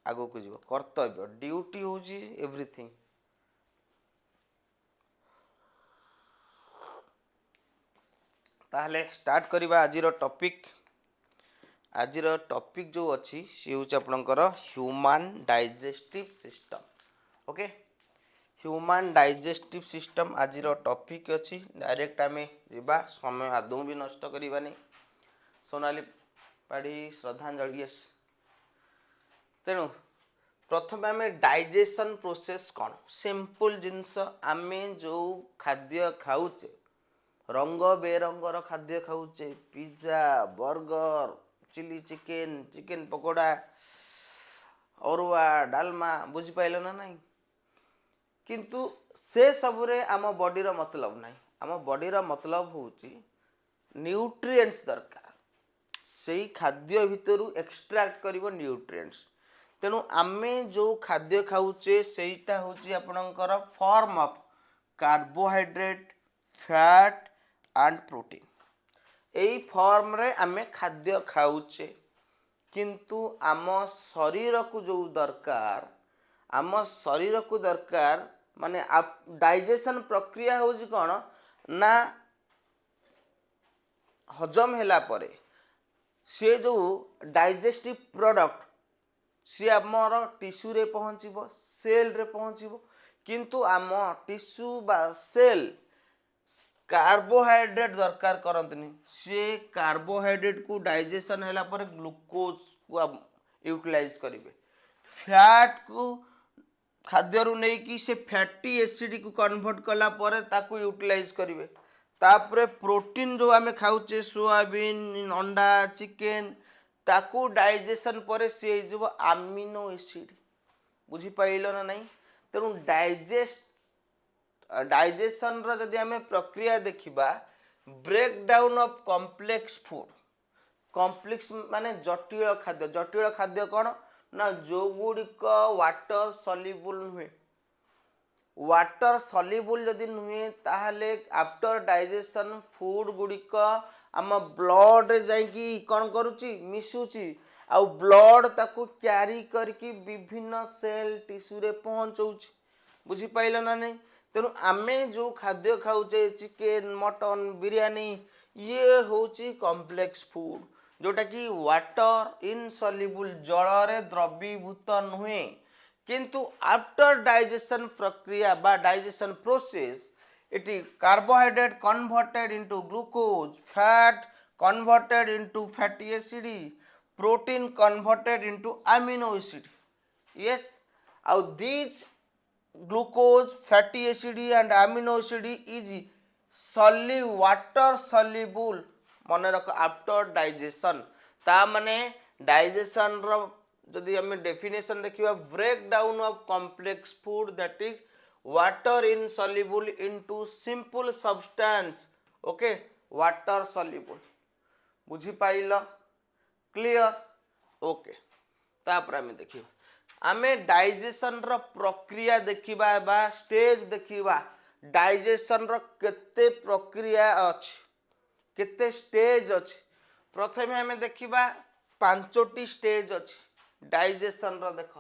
आगो को जीव कर्तव्य ड्यूटी होची एवरीथिंग। ताहले स्टार्ट करवा आज टॉपिक। आज टॉपिक जो अच्छी सी हूँ आपणकर human digestive system. Okay, human digestive system आज टॉपिक अच्छी। डायरेक्ट आम जा समय आदौ भी नष्ट करवानी। सोनाली पाढ़ी श्रद्धांजलि। यस, तेणु प्रथम आम डाइजेशन प्रोसेस कौन सिंपल जिनस आम जो खाद्य खाऊचे रंग बेरंगर खाद्य खाऊचे pizza burger chilli chicken chicken pakora अरुआ डालमा बुझिपाइल ना नहीं। किंतु से सबुरे आम बॉडीर मतलब नहीं। आम बॉडीर मतलब होची न्यूट्रिएंट्स दरकार से खाद्य भितर एक्सट्रैक्ट करिवो न्यूट्रिएंट्स। तेणु आमे जो खाद्य खाऊचे सेटा होची आपणकर form of carbohydrate fat and protein. यही फॉर्म रे आमे खाद्य खाऊचे किंतु आम शरीर को जो दरकार आम शरीर को दरकार माने डाइजेशन प्रक्रिया होची कौन ना हजम हैला परे सी जो डाइजेस्टिव प्रोडक्ट सी आमर टिश्यू रे पहुँचब सेल रे पहुँचब किंतु आम टिश्यू बा सेल कार्बोहाइड्रेट दरकार करंतनी। सी कार्बोहाइड्रेट को डाइजेशन हैला पर ग्लूकोज को यूटिलाइज करेंगे फैट को खाद्य रू नहीं कि से फैटी एसिड को कन्वर्ट कला परे ताकू यूटिलाइज करेंगे। तापरे प्रोटीन जो आमे खाऊचे सोयाबीन अंडा चिकेन ताकू डाइजेशन पर सी हो आमिनो एसिड बुझिपाइल ना नहीं। तेणु डाइजेशन रो जदि आमे प्रक्रिया देखिबा break down of complex food complex माने जटिल खाद्य कौन ना जो गुड़िक वाटर सल्युबल नुहे वाटर सल्युबल जदि नुहे ताहले आफ्टर डाइजेशन फूड गुड़िक आम ब्लड रे जाइकी कौन करुची मिसुची आउ ब्लड ताकू क्यारी करके विभिन्न सेल टिश्यू रे पहुँचाऊँ बुझिपाइल ना नहीं। तेणु आमे जो खाद्य खाऊचे चिकेन मटन बिरयानी ये होची कॉम्प्लेक्स फूड जोटा कि वाटर इनसल्युबल जल रे द्रवीभूत नुहे किंतु आफ्टर डाइजेशन प्रक्रिया बा digestion process it carbohydrate converted into glucose fat converted into fatty acid protein converted into amino acid. Yes, आउ this glucose fatty acid and amino acid is water soluble मन रख after digestion ता माने digestion रो जदि आम definition देखिबा break down of complex food that is water insoluble into simple substance. Okay, water soluble बुझिपाइल clear. Okay, तापर आम देखिबा आमे डाइजेशन रो प्रक्रिया देखिबा बा स्टेज देखिबा डाइजेशन रो केते प्रक्रिया अछि केते स्टेज अछि। प्रथमे आमे देखिबा पांचोटी स्टेज अछि डाइजेशन रो। देख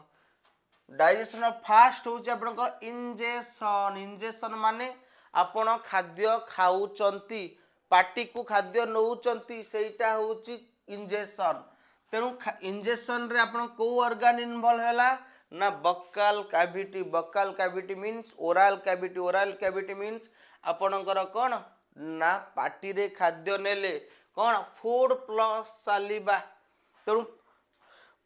डाइजेशन फास्ट होची आपनकर इंजेशन। इंजेशन माने आपण खाद्य खाऊचंती पार्टी को खाद्य नौचंती सेटा होची इंजेशन। तेणु इंजेशन रे आपण को ऑर्गन इन्वॉल्व हैला ना buccal cavity means oral cavity means आपणकर कौन ना पार्टी रे खाद्य नेले कौन फूड प्लस सालिबा। तेणु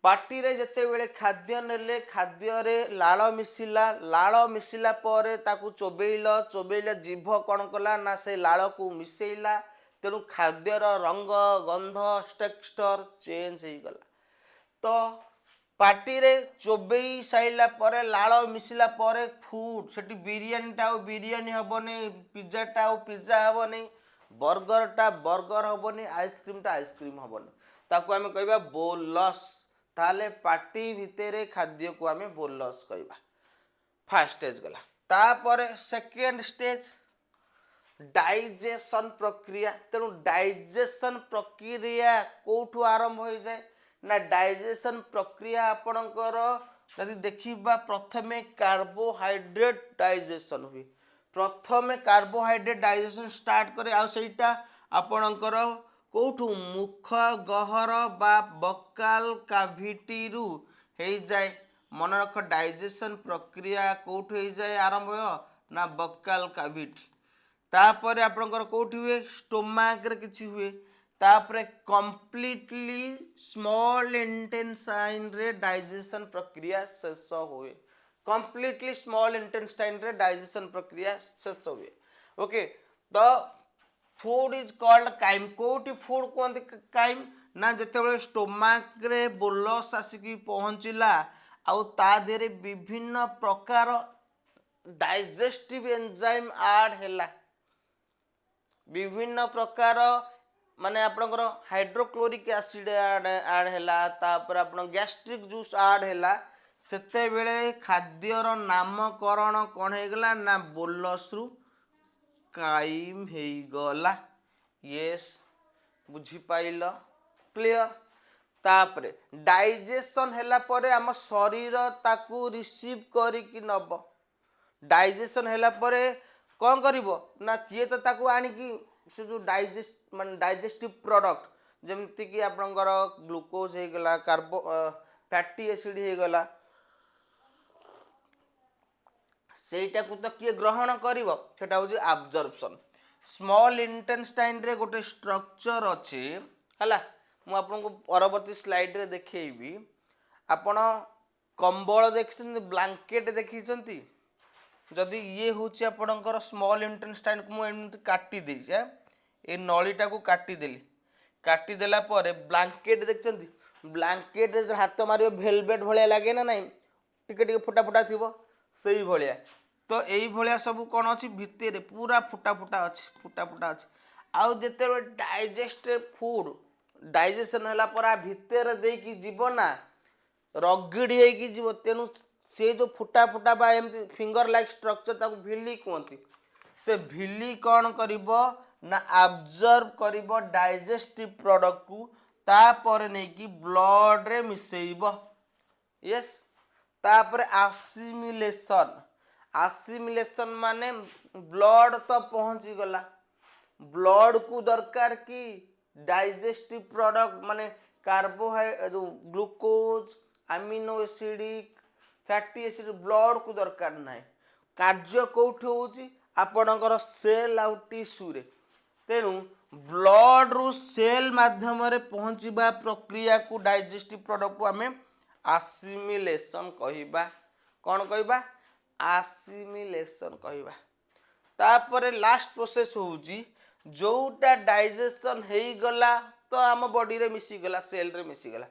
पार्टी रे जते बेले खाद्य नेले खाद्य रे लाळ मिसिला परे ताकू चोबेइला जीभ कौन कला ना से लाळ को मिसेइला। तेणु खाद्यर रंग गंध टेक्सचर चेंज हो गला। तो पार्टी रे चोबई साइला परे लाळ मिसिला परे फूड सेठी बिरयानीटा बिरयानी हबनी पिज्जाटा पिज्जा हबनी बर्गरटा बर्गर हबनी आइसक्रीमटा आइसक्रीम हबनी ताकू आमे कहबा बोलस। ताले पार्टी भितरे खाद्य को आमे बोलस कहबा। फर्स्ट स्टेज गला। तापरे सेकेंड स्टेज डाइजेशन प्रक्रिया। तेणु डाइजेशन प्रक्रिया कोठू आरंभ हो जाए ना डाइजेशन प्रक्रिया आपणकर जदि देखिबा प्रथमे कार्बोहाइड्रेट डाइजेशन हुए प्रथमे कार्बोहाइड्रेट डाइजेशन स्टार्ट करे आ सेटा आपणकर कोठू मुख गहर बा बकाल काभिटी रु हे जाए मन रख डाइजेशन प्रक्रिया कोठू हे जाए आरंभ हो ना बकाल काभिटी तापर आपणकर कोठी हुए स्टोमाक रे किछि हुए तापर कंप्लीटली स्मॉल इंटेस्टाइन रे डाइजेशन प्रक्रिया शेष हुए कंप्लीटली स्मॉल इंटेस्टाइन रे डाइजेशन प्रक्रिया शेष हुए ओके तो फूड इज कॉल्ड काइम कोठी फूड कहते काइम ना जिते स्टोमाक रे बोलस आसिकी पहुँचला आउ ता देहरे विभिन्न प्रकार डाइजेस्टिव एंजाइम ऐड हैला विभिन्न प्रकार माने आपनकर हाइड्रोक्लोरिक एसिड ऐड हैला तापर आपन गैस्ट्रिक जूस ऐड हैला सेते बेले खाद्यर नामकरण कोन हे गला ना बोलस रु काइम हे गला यस बुझी पाइल क्लियर तापर डाइजेशन हैला परे हम शरीर ताकू रिसीव करी कि नब डाइजेशन हैला परे कौन करिवो ना किए तो ताकू आनी कि से जो डाइजेस्ट मान डाइजेस्टिव प्रोडक्ट जमती कि आपनकर ग्लूकोज हे गला कार्बो फैटी एसिड हे गला सेटा को तो किए ग्रहण करिवो सेटा होजी एब्जॉर्प्शन स्मॉल इंटेस्टाइन रे गोटे स्ट्रक्चर अछि हला मु आपनको परवर्ती स्लाइड रे देखैबी आपण कंबल देखिसंती ब्लैंकेट देखिसंती जदि ये होची आपणकर स्मॉल इंटेस्टाइन को मु एमती काटी देई ए नळीटा को काटी देली काटी देला परे ब्लैंकेट देखचंती ब्लैंकेट रे हाथ मारियो वेलवेट भलिया लागे ना नहीं टिके टिके फुटा फुटा थिबो सेही भलिया तो एई भलिया सब कोन अछि भितरे पूरा फुटा फुटा अछि आउ जेते डाइजेस्टेड फूड डाइजेशन होला पर भितर दे कि जीव ना रगड़ी है कि जीव तेनु से जो फुटा फुटा बा एमती फिंगर लाइक स्ट्रक्चर ताको भिली कहती से भिली कौन करिवो ना एब्जॉर्ब करिवो डाइजेस्टिव प्रोडक्ट को तापर नै कि ब्लड रे मिसेइबो यस तापर आसिमिलेशन माने ब्लड तो पहुंची गला ब्लड को दरकार कि डाइजेस्टिव प्रोडक्ट माने कार्बोहाइड्रेट जो glucose amino acidic fatty acid blood को दरकार ना कार्य कौटी होची आपणकर सेल आउ टिश्यू रे तेणु ब्लड रु सेल माध्यम रे पहुँचवा प्रक्रिया को डाइजेस्टिव प्रोडक्ट को आमे आसिमिलेशन कहिबा कौन कहिबा आसिमिलेशन कहिबा तापर लास्ट प्रोसेस होची जोटा डाइजेशन हेई गला तो आम बॉडी रे मिसी गला सेल रे मिसी गला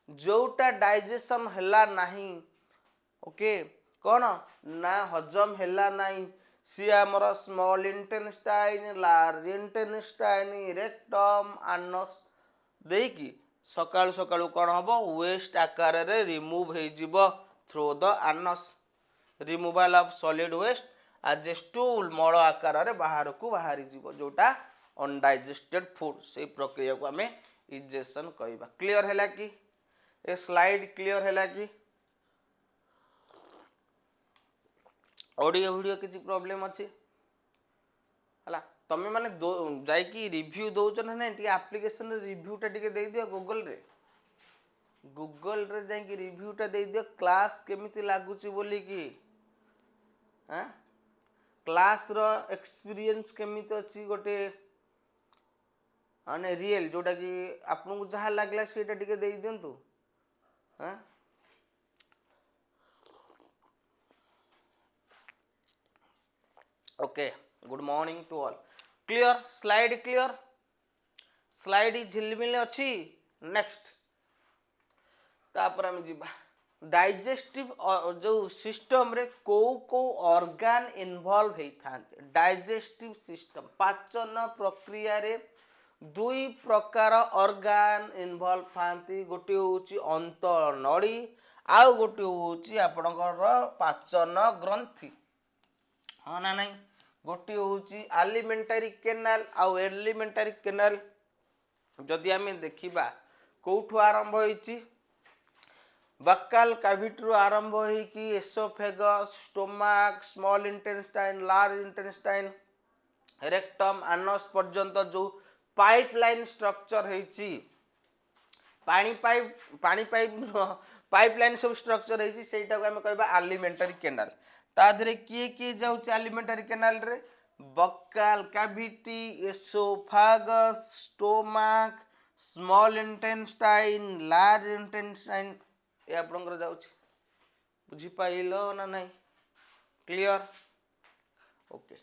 जोटा डाइजेशन हला नहीं ओके कौन ना हजम हला नहीं सी आमर small intestine large intestine rectum anus देकी सकाळु सकाळु कौन हबो वेस्ट आकार रे रिमूव हे जिवो through the anus removal of solid waste as stool मल आकार रे बाहर को बाहरी जीव जोटा अनडाइजेस्टेड फूड से प्रक्रिया को हमें इजेशन कहबा क्लियर हैला कि ए स्लाइड क्लियर हैला कि ऑडियो वीडियो किसी प्रॉब्लम अच्छी हला तमे माने जाई कि रिव्यू दउछ ना नहीं टिके एप्लीकेशन रे रिव्यू टा टिके दे दियो गूगल रे जाई कि रिव्यू टा दे दियो क्लास केमिति लागुची बोली कि हां क्लास रो एक्सपीरियंस केमिति अछि गोटे अने रियल जोटा कि आपन को जहा लागला सेटा टिके दे दियंतु हां okay good morning to all clear slide झिलमिल अच्छी नेक्स्ट तापर हम जीवा डाइजेस्टिव जो सिस्टम रे को ऑर्गन इन्वॉल्व हे थांते डाइजेस्टिव सिस्टम पाचन प्रक्रिया रे दुई प्रकार ऑर्गन इन्वॉल्व थांती गोटे होची अंतर नड़ी आउ गोटे होची आपनकर पाचन ग्रंथि हाँ ना नहीं गोटे होची एलिमेंटरी केनाल आउ एलिमेंटरी केनाल जदि आम देखा कौठू आरंभ होइची बक्काल कैविटी आरंभ होगी oesophagus stomach small intestine large intestine rectum anus पर्यंत जो पाइपलाइन स्ट्रक्चर होती पानी पाइप पाइपलाइन सब स्ट्रक्चर होती से आम कह आलिमेंटारी केनाल ता देहरे किए किए जाऊँ आलिमेंटारी केनाल रे buccal cavity oesophagus stomach small intestine large intestine ये आपणकर जाऊँगी बुझीपाइल ना नहीं क्लियर ओके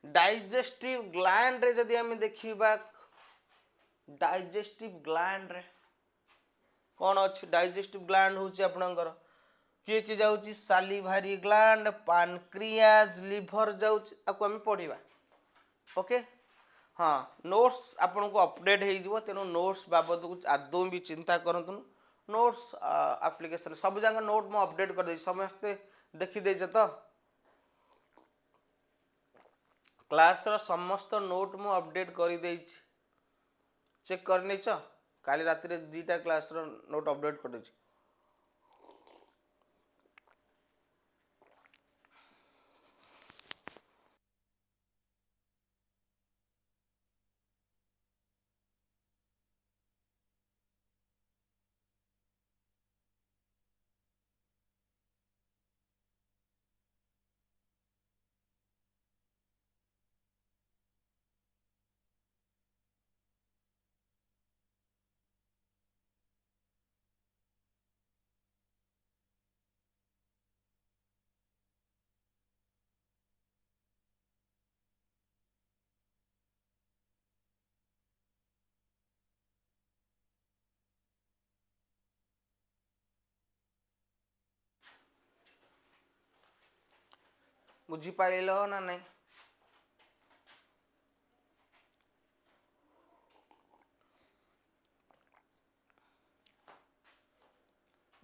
डाइजेस्टिव ग्लैंड रे जदि आम देखा डाइजेस्टिव ग्लैंड रे कौन अच्छी डाइजेस्टिव ग्लैंड हूँ आपणकर किए किए जाऊँगी सालिभारी ग्लैंड पानक्रियाज लिभर जाऊँगी आपको आम पढ़ा ओके हाँ नोट्स आपन को अपडेट हो तेणु नोट्स बाबद को आदौ भी चिंता करूँ नोट्स एप्लिकेशन सब जाक नोट मु अपडेट कर समस्ते देखीदे तो क्लास समस्त नोट मु अपडेट कर चेक कर नहीं काली रात दुईटा क्लास नोट अपडेट कर बुझीपाइल ना नहीं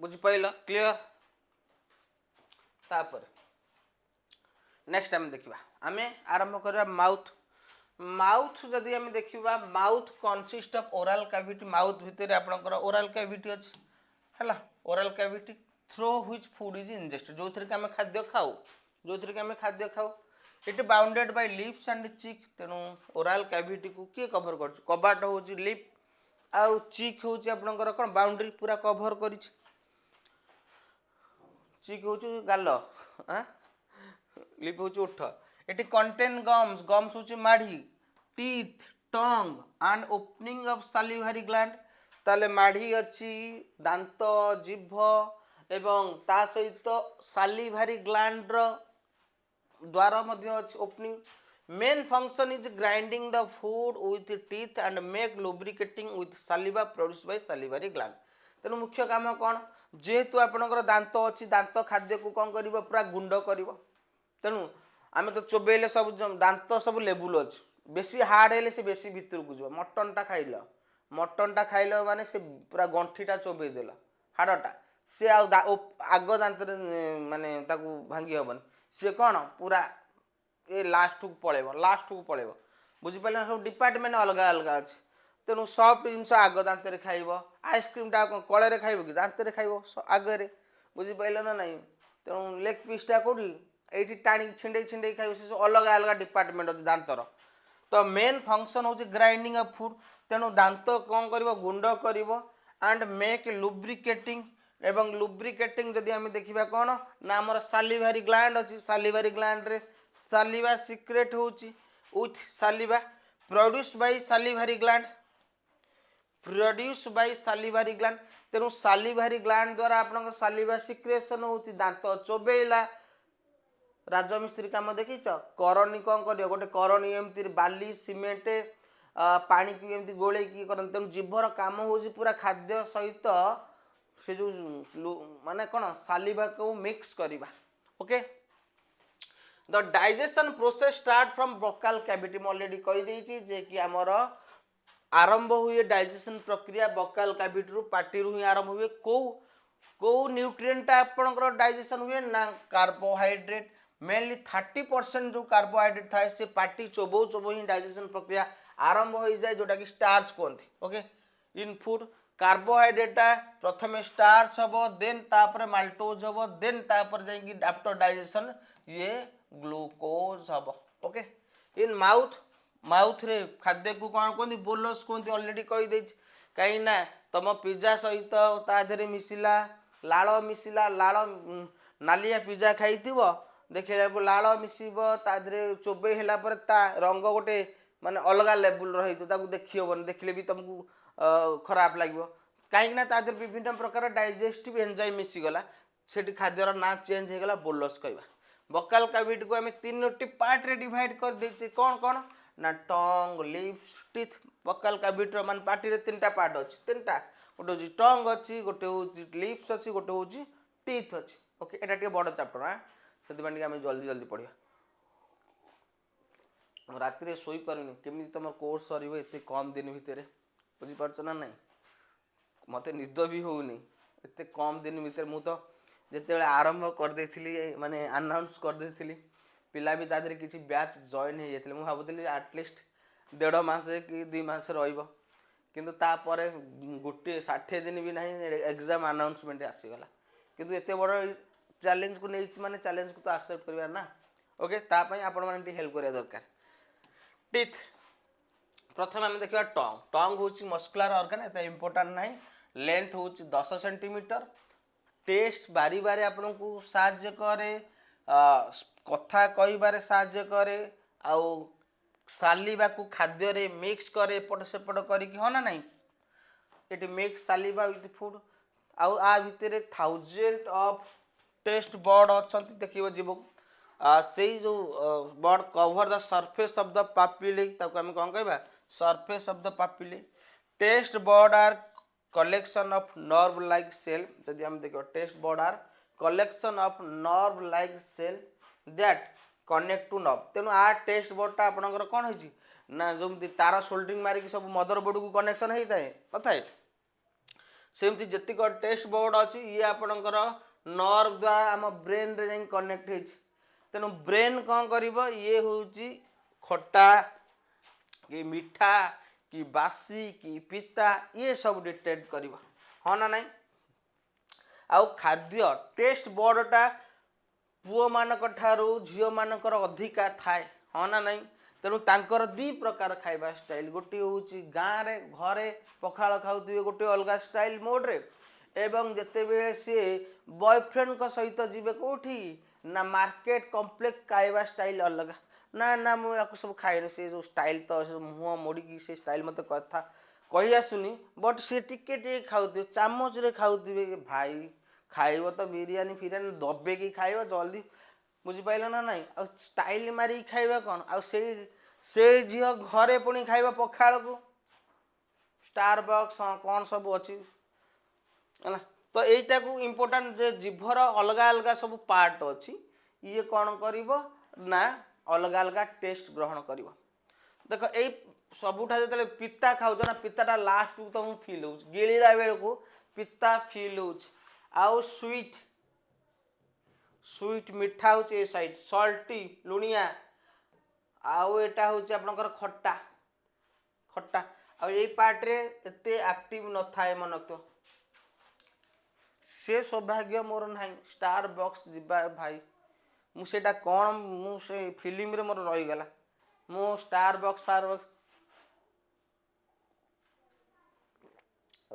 बुझीपाइल क्लियर तापर नेक्स्ट आम देखा आम आरंभ करवा माउथ माउथ जदि आम देखा mouth consist of oral cavity mouth भितर आपंकर ओरल कैविटी अच्छी है oral cavity through which food is ingested जो थी आम खाद्य खाऊ जो थी आम खाद्य खाऊ it bounded by lips and चिक तेणु ओरल कैविटी को किए कभर कर कबाट हूँ लिप आउ चिक हूँ आपंकर कौन बाउंड्री पूरा कभर कर चिक हूँ गाल लिप हूँ उठ ये कंटेन गम्स गम्स हूँ माढ़ी teeth tongue and opening of salivary gland ताले माढ़ी अच्छी दांत जीभ एवं ता सहित सालिभारी ग्लैंड द्वार अच्छी opening main function is grinding the food with teeth and make lubricating with saliva produce by salivary gland तेणु मुख्य काम कौन जेहेतु आपणकर दांत अच्छी दांत खाद्य को कौन कर पूरा गुंड कर तेणु आम तो चोबेले सब दांत सब लेबुल अच्छे बेसी हार्ड है से बेसी भितर को जीव मटनटा खाइल माने से पूरा गंठीटा चोबेदेला हाड़टा सी आग दांत माने भांगी हेबन सी कौन पूरा ये लास्ट को पलैब बुझीपारे सब डिपार्टमेंट अलग अलग अच्छे तेणु सफ्ट जिन आग दांत खाइब आइसक्रीमटा कड़े खाइब कि दांत खाइब आगे बुझीपारे ना नहीं तेणु लेग पीसटा कौटी ये टाणी छिंडे छिंडे खाइब से अलग अलग डिपार्टमेंट अच्छे दांतर तो मेन फंक्शन हूँ ग्राइंडिंग ऑफ फूड तेणु दांत कौन कर गुंड कर एंड मेक लुब्रिकेटिंग एवं लुब्रिकेटिंग जदि आम देखा कौन ना आमर सालिभारी ग्लैंड अच्छी सालिभारी ग्लैंड रे सालिवा सिक्रेट होची with saliva produce by salivary gland produce by salivary gland तेणु सालिभारी ग्लैंड द्वारा आपन सालिवा सिक्रेशन होची दांत चोबेला राजमिस्त्री काम देखी करनी कौन कर गोटे करनी एमती बाली सीमेंट पानी की एमती गोले करते तेणु जीभर काम हो पूरा खाद्य सहित से जो माने कौन सालिवा को मिक्स करवा okay the digestion process start from buccal cavity में ऑलरेडी कही जे कि आमर आरंभ हुए डाइजेशन प्रक्रिया बकाल कैविटी रु पार्टी रु ही आरंभ हुए को न्यूट्रिएंटा आपनकर डाइजेशन हुए ना कार्बोहाइड्रेट मेनली 30% जो कार्बोहाइड्रेट थाए से पार्टी चोबो ही डाइजेशन प्रक्रिया आरंभ हो जाए जोटा कि स्टार्च कहते ओके इन फूड कार्बोहाइड्रेट प्रथम स्टार्च हम देन तापर माल्टोज हम देन तापर जाइए आफ्टर डाइजेशन ये ग्लूकोज हम ओके इन माउथ माउथ रे खाद्य को कौन कहते बोलस कहते ऑलरेडी कहीदे कहीं ना तुम पिज्जा सहित ता देहरे मिसिला लाड़ मिसिला लाड़ नालिया पिज्जा खाई देखा लाड़ मिसब ता देहरे चोबई है ता रंग गोटे माने अलग लेवल रही देखी हेन देखले भी तुमको खराब लगे कहीं ता देहरे विभिन्न प्रकार डाइजेस्टिव एंजाइम मिसीगला से खाद्यर ना चेंज होगला बोलस कहवा बकाल कैविटी को आम 3टी पार्ट रे डिवाइड कर देचे कौन कौन ना टंग लिप्स टीथ बकाल कैविटी मान पार्टी रे 3टा पार्ट अच्छी 3टा गोटे हूँ टंग अच्छी गोटे हूँ लिप्स अच्छी गोटे हूँ टीथ अच्छी ओके एटा टे बड़ चैप्टर हाँ से आम जल्दी जल्दी पढ़िया राति शोई पारुनी केमी तुम कोर्स सर एत कम दिन भितर बुझीपार ना ना मत निद भी होनी एत कम दिन भितर मु तो जिते आरंभ करदे माने अनाउंस करदे पिला भी तादरे किसी बैच जॉइन हो जाते भावुली आटलिस्ट 1.5 मास कि 2 मास किंतु तापर गोटे 60 दिन भी ना एग्जाम अनाउंसमेंट आसीगला किंतु एत बड़ चैलेंज को नहीं माने चैलेंज को तो एक्सेप्ट करवा ना ओके तापाई आपण माने हेल्प करिया दरकार टीथ प्रथम आम देखा टंग टंग हूँ मस्कुलर ऑर्गन एत इम्पोर्टाट ना लेंथ हूँ 10 सेंटीमीटर टेस्ट बारी बारी आपन को साहाଯ୍य करे कथा कहबारे साहाଯ୍य करे आउ सालिबा को खाद्य रे मिक्स करे एपट सेपट करिकी हाँ ना नहीं ये मिक्स सालिबा विथ फूड आउ आ भितर 1000 ऑफ टेस्ट बर्ड अच्छा देखिए जीव से जो bud cover the surface of the papillae आम कौन कहवा surface of the papillae taste bud are collection of nerve like cell जदि हम देखो taste bud are collection of nerve like cell that connect to nerve तेणु आ test बर्डटा आपंकर कौन होती ना जमी तार सोल्डरिंग मारिकी सब मदर बोर्ड को कनेक्शन होता है नए सेमती जीक टेस्ट बोर्ड अच्छी ये आपणकर नर्व द्वारा आम ब्रेन रे जाई कनेक्ट हो तेणु ब्रेन कौन कर ये हूँ खट्टा कि मीठा कि बासी कि पिता ये सब डिटेक्ट कर हाँ ना नहीं आउ खाद्य टेस्ट बर्डटा पुओ मानक ठारू झील मानकर अधिका थाए हाँ ना नहीं तेणु तांकर 2 प्रकार खाइबा स्टाइल गोटे हूँ गाँव में घरे पखाल खाऊे गोटे अलग स्टाइल मोड्रे एवं जितेबले सी बॉयफ्रेंड को सहित जीवे कौटी ना मार्केट कम्प्लेक्स खाइबा स्टाइल अलग ना ना मुझे सब खाए से जो स्टाइल तो मुँह मोड़ी से स्टाइल मत कथा कही आसुनी बट से टिके खाऊ चामच रे खाऊे भाई खाइब तो बिरियानी फिरियानी दबेकी खाइब जल्दी बुझिपाल ना ना आ स्टाइल मारिकी खाइबा कौन आ से झील घरे पुणी खाइबा पखाल को स्टार बक्स कौन सब अच्छी है तो यहीटा को इम्पोर्टाट जे जीभर अलग अलग सब पार्ट अच्छी ये कौन कर ना अलग अलग टेस्ट ग्रहण कर देख यही सबुठा जो पिता खाऊ ना पिताटा लास्ट को तुमको फिल हो गिड़ा बेल को पिता फिल हो आउ स्वीट स्वीट मीठा हूँ ए साइड सल्टी लुणिया आउ एटा हूँ आपनकर खट्टा खट्टा आ यही पार्ट रे एते एक्टिव न थाए मन तो से सौभाग्य मोर ना स्टार बक्स जीवा भाई मुझेटा कौन मुझे फिल्म रे मोर रहीगला मु स्टार बक्स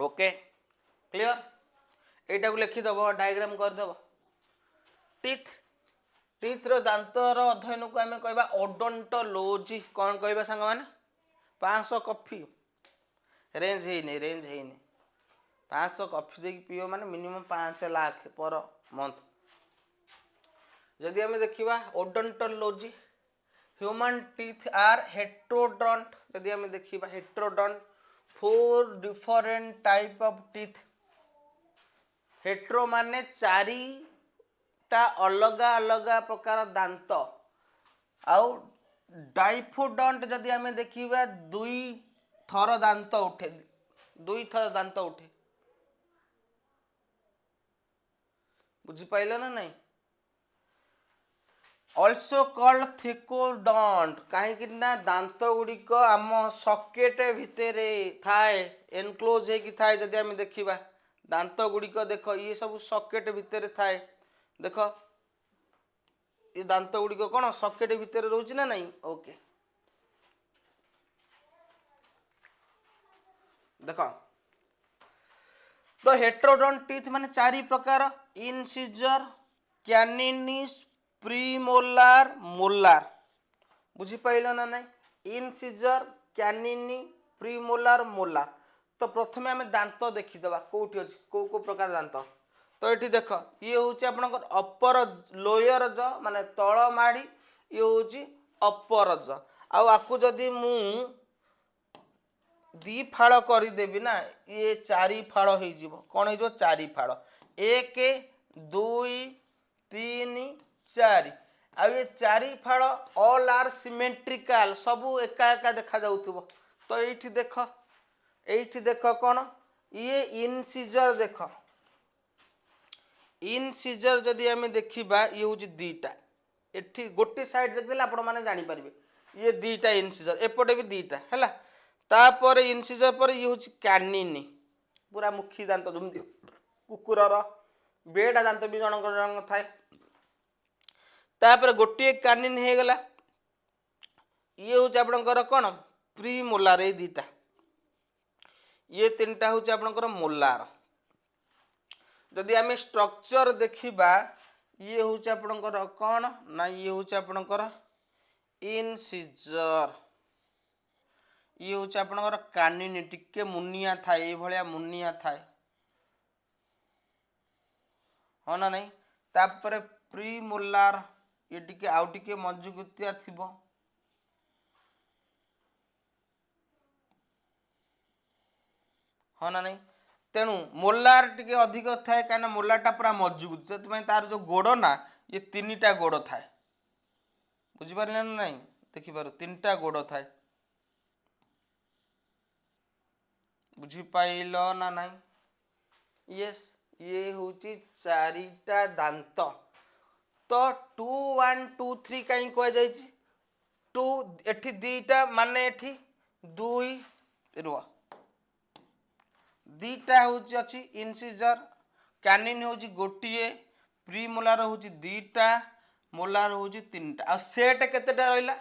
ओके क्लियर एटा को लिखिदेव डायग्राम करदेव टीथ टीथ रो दांतर अध्ययन को आम कहवा ओडोंटोलॉजी कौन कहवा सांग मैंने 500 कॉफी रेंज है 500 कॉफी देख पीओ माने मिनिमम 5 लाख पर मंथ जदि आम देखा odontology human teeth are heterodont जदि आम देखा heterodont 4 different type of teeth hetero माने 4टा अलग अलग प्रकार दांत आउ डाइफोडंट जदि आम देखा 2 थर दांत उठे 2 थर दांत उठे बुझिपाइल ना नहीं अल्सो कल्ड थिकोडंट कहीं ना दांत गुड़िक आम सकेट भितर थाए एनक्लोज होगी थाए जदि आम देखा दांत गुड़िक देख ये सब सकेट भितर थाए देख ये दांत गुड़िक कौन सकेट भितर रोचे ना नहीं ओके देख तो हेट्रोडोन टीथ माने चारि प्रकार इनसिजर कैनिनिस प्रीमोलार मोलार बुझिपाइल ना नहीं इनसिजर कैनिनी प्रीमोलार मोलार तो प्रथमे आम दांत देखीदे कौटी अच्छी कौ प्रकार दांत तो ये देख ये हूँ आपंकर अपर लोयर ज माने तल माड़ी ये हूँ अपर ज आपको जदि मु दी फाड़ करदेवी ना ये चारि फाड़ हो कौन हो चारि फाड़ एक दुई तीन चारि आ ये चारि फाड़ ऑल आर सिमेट्रिकल सबू एका एका देखा जाउथुबो तो एठी देख कौन ये इनसिजर देख इनसिजर जदि आम देखा ये हूँ दीटा एठी गोटे साइड देखदेले आपण माने जानि परिबे ये दीटा इनसिजर एपटे भी दीटा हैला तापर इनसिजर पर ये हूँ कैनिनी पूरा मुखी दांत जमी कुकुरर बेड़ा दांत भी जन जन थाए तापर गोटे कैनिन हो गला ये हूँ आपणकर कौन प्री मोलार ये दीटा ये तीनटा हूँ आपणकर मोलार जदि आम स्ट्रक्चर देखा ये हूँ आपणकर कौन ना ये हूँ आपणकर इनसिजर ये हूँ आपणकर कानिनी टिके मुनिया थाए ये भलिया मुनिया थाए हाँ ना नहीं तापर प्री मोलार ये टिके आउ टिके मजबूतिया थिबो हाँ ना नहीं तेणु मोलार टिके अधिक थाए कहीं मोलारटा पूरा मजबूत से तार जो गोड़ ना ये तीनटा गोड़ थाए बुझिपारे ना नहीं देखिपार तीनटा गोड़ थाए बुझिपाइल ना नहीं यस ये हूँ चारिटा दांत तो 2 1 2 3 कहीं कह टू एठी दीटा माने एठी दुई रुआ दीटा हूँ अच्छी इनसिजर कैनिन हूँ गोटे प्री मोलार हूँ दीटा मोलार हूँ तीनटा आ सेट केतेटा रहिला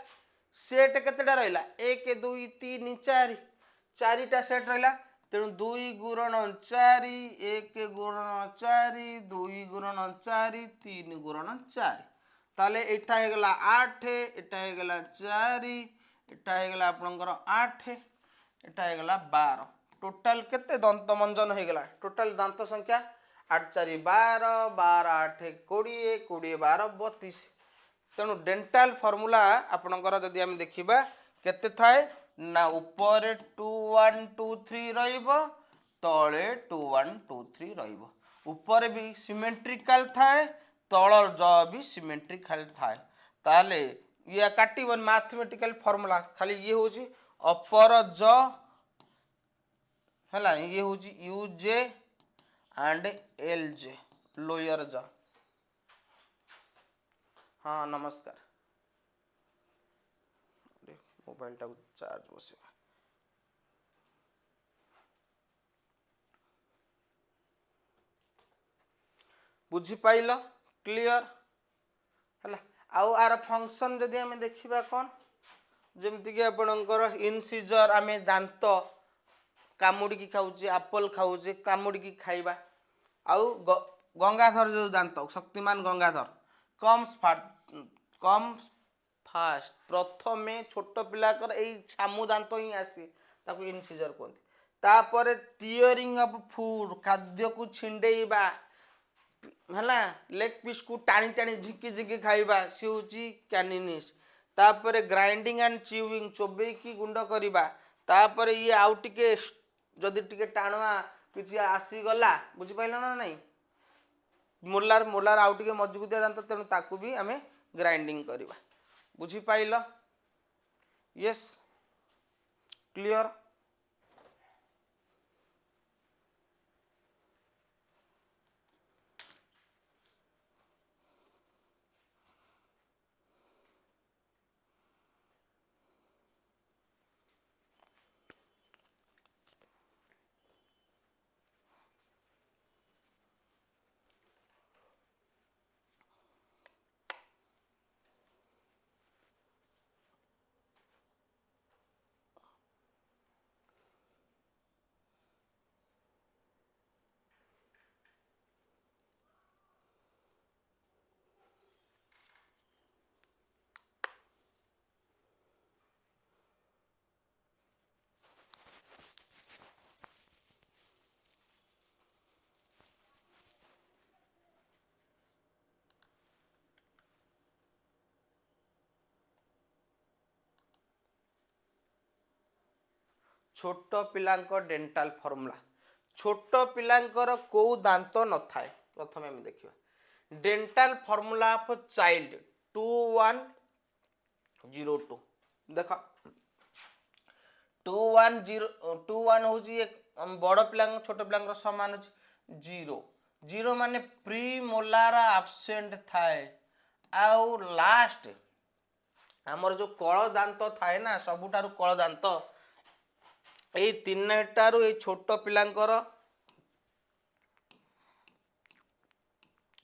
सेट केतेटा रहिला 1 2 3 4 चारिटा सेट रहिला तेणु 2 गुणन 4 1 गुणन 4 2 गुणन 4 3 गुणन 4 ताले एटा हो गला 8 एटा हो गला 4 एटा हो गला आपनकर 8 एटा हो गला 12 टोटाल केते दंत मंजन हो गला टोटाल दांत संख्या 8 4 12 12 8 20 20 12 32 तेणु डेंटाल फॉर्मूला आपणकर जदि आम देखा केते थाए ना ऊपर 2 1 2 3 रहिबो तले 2 1 2 3 रहिबो ऊपर भी सिमेट्रिकल थाए तल ज भी सिमेट्रिकल थाए ताले ये काटिबन मैथमेटिकल फॉर्मूला खाली ये होची अपर ज है ये हूँ you J and L J lower ज हाँ नमस्कार मोबाइल टाक चार्ज बसवा बुझिपाइल क्लियर है आउ आर फंक्शन जदि आम देखा कौन जमती कि आपणकर इनसिजर आम दांत कामुड़ी खाऊे आप्पल खाऊे कामुड़ी खाइबा आउ गंगाधर जो दांत शक्तिमान गंगाधर कम्स फास्ट प्रथमे छोट पिलाकर यही छामु दांत ही आसी ताकू इनसिजर कहते तापर टीयरिंग ऑफ फूड खाद्य को छिंडेबा है लेग पीस को टाणी टाणी झिकी झिकी खाइबा सी हूँ कैनिनिस तापर ग्राइंडिंग एंड च्यूइंग चोबेकी गुंड करवा तापर ये आउ टिके जदि टिके टाणुआ किसी आसीगला बुझिपाइल ना नहीं मोलार मोलार आउ टिके मजबूतिया दांत तेणु ताकू भी आम ग्राइंडिंग करवा बुझिपाइल यस क्लियर छोट पिलांक डेंटाल फॉर्मूला छोट पिलांकर को दांत न थाए प्रथम हम देखिए डेंटाल फॉर्मूला ऑफ चाइल्ड 2102 देख 21 हूँ बड़ पिला छोट पिला सामान अच्छे 0 माने प्री मोलार आबसेंट थाए आउ लास्ट आमर जो कल दांत थाए ना सबुठारु कल दांत ये तीनटारू ये छोट पिलांकर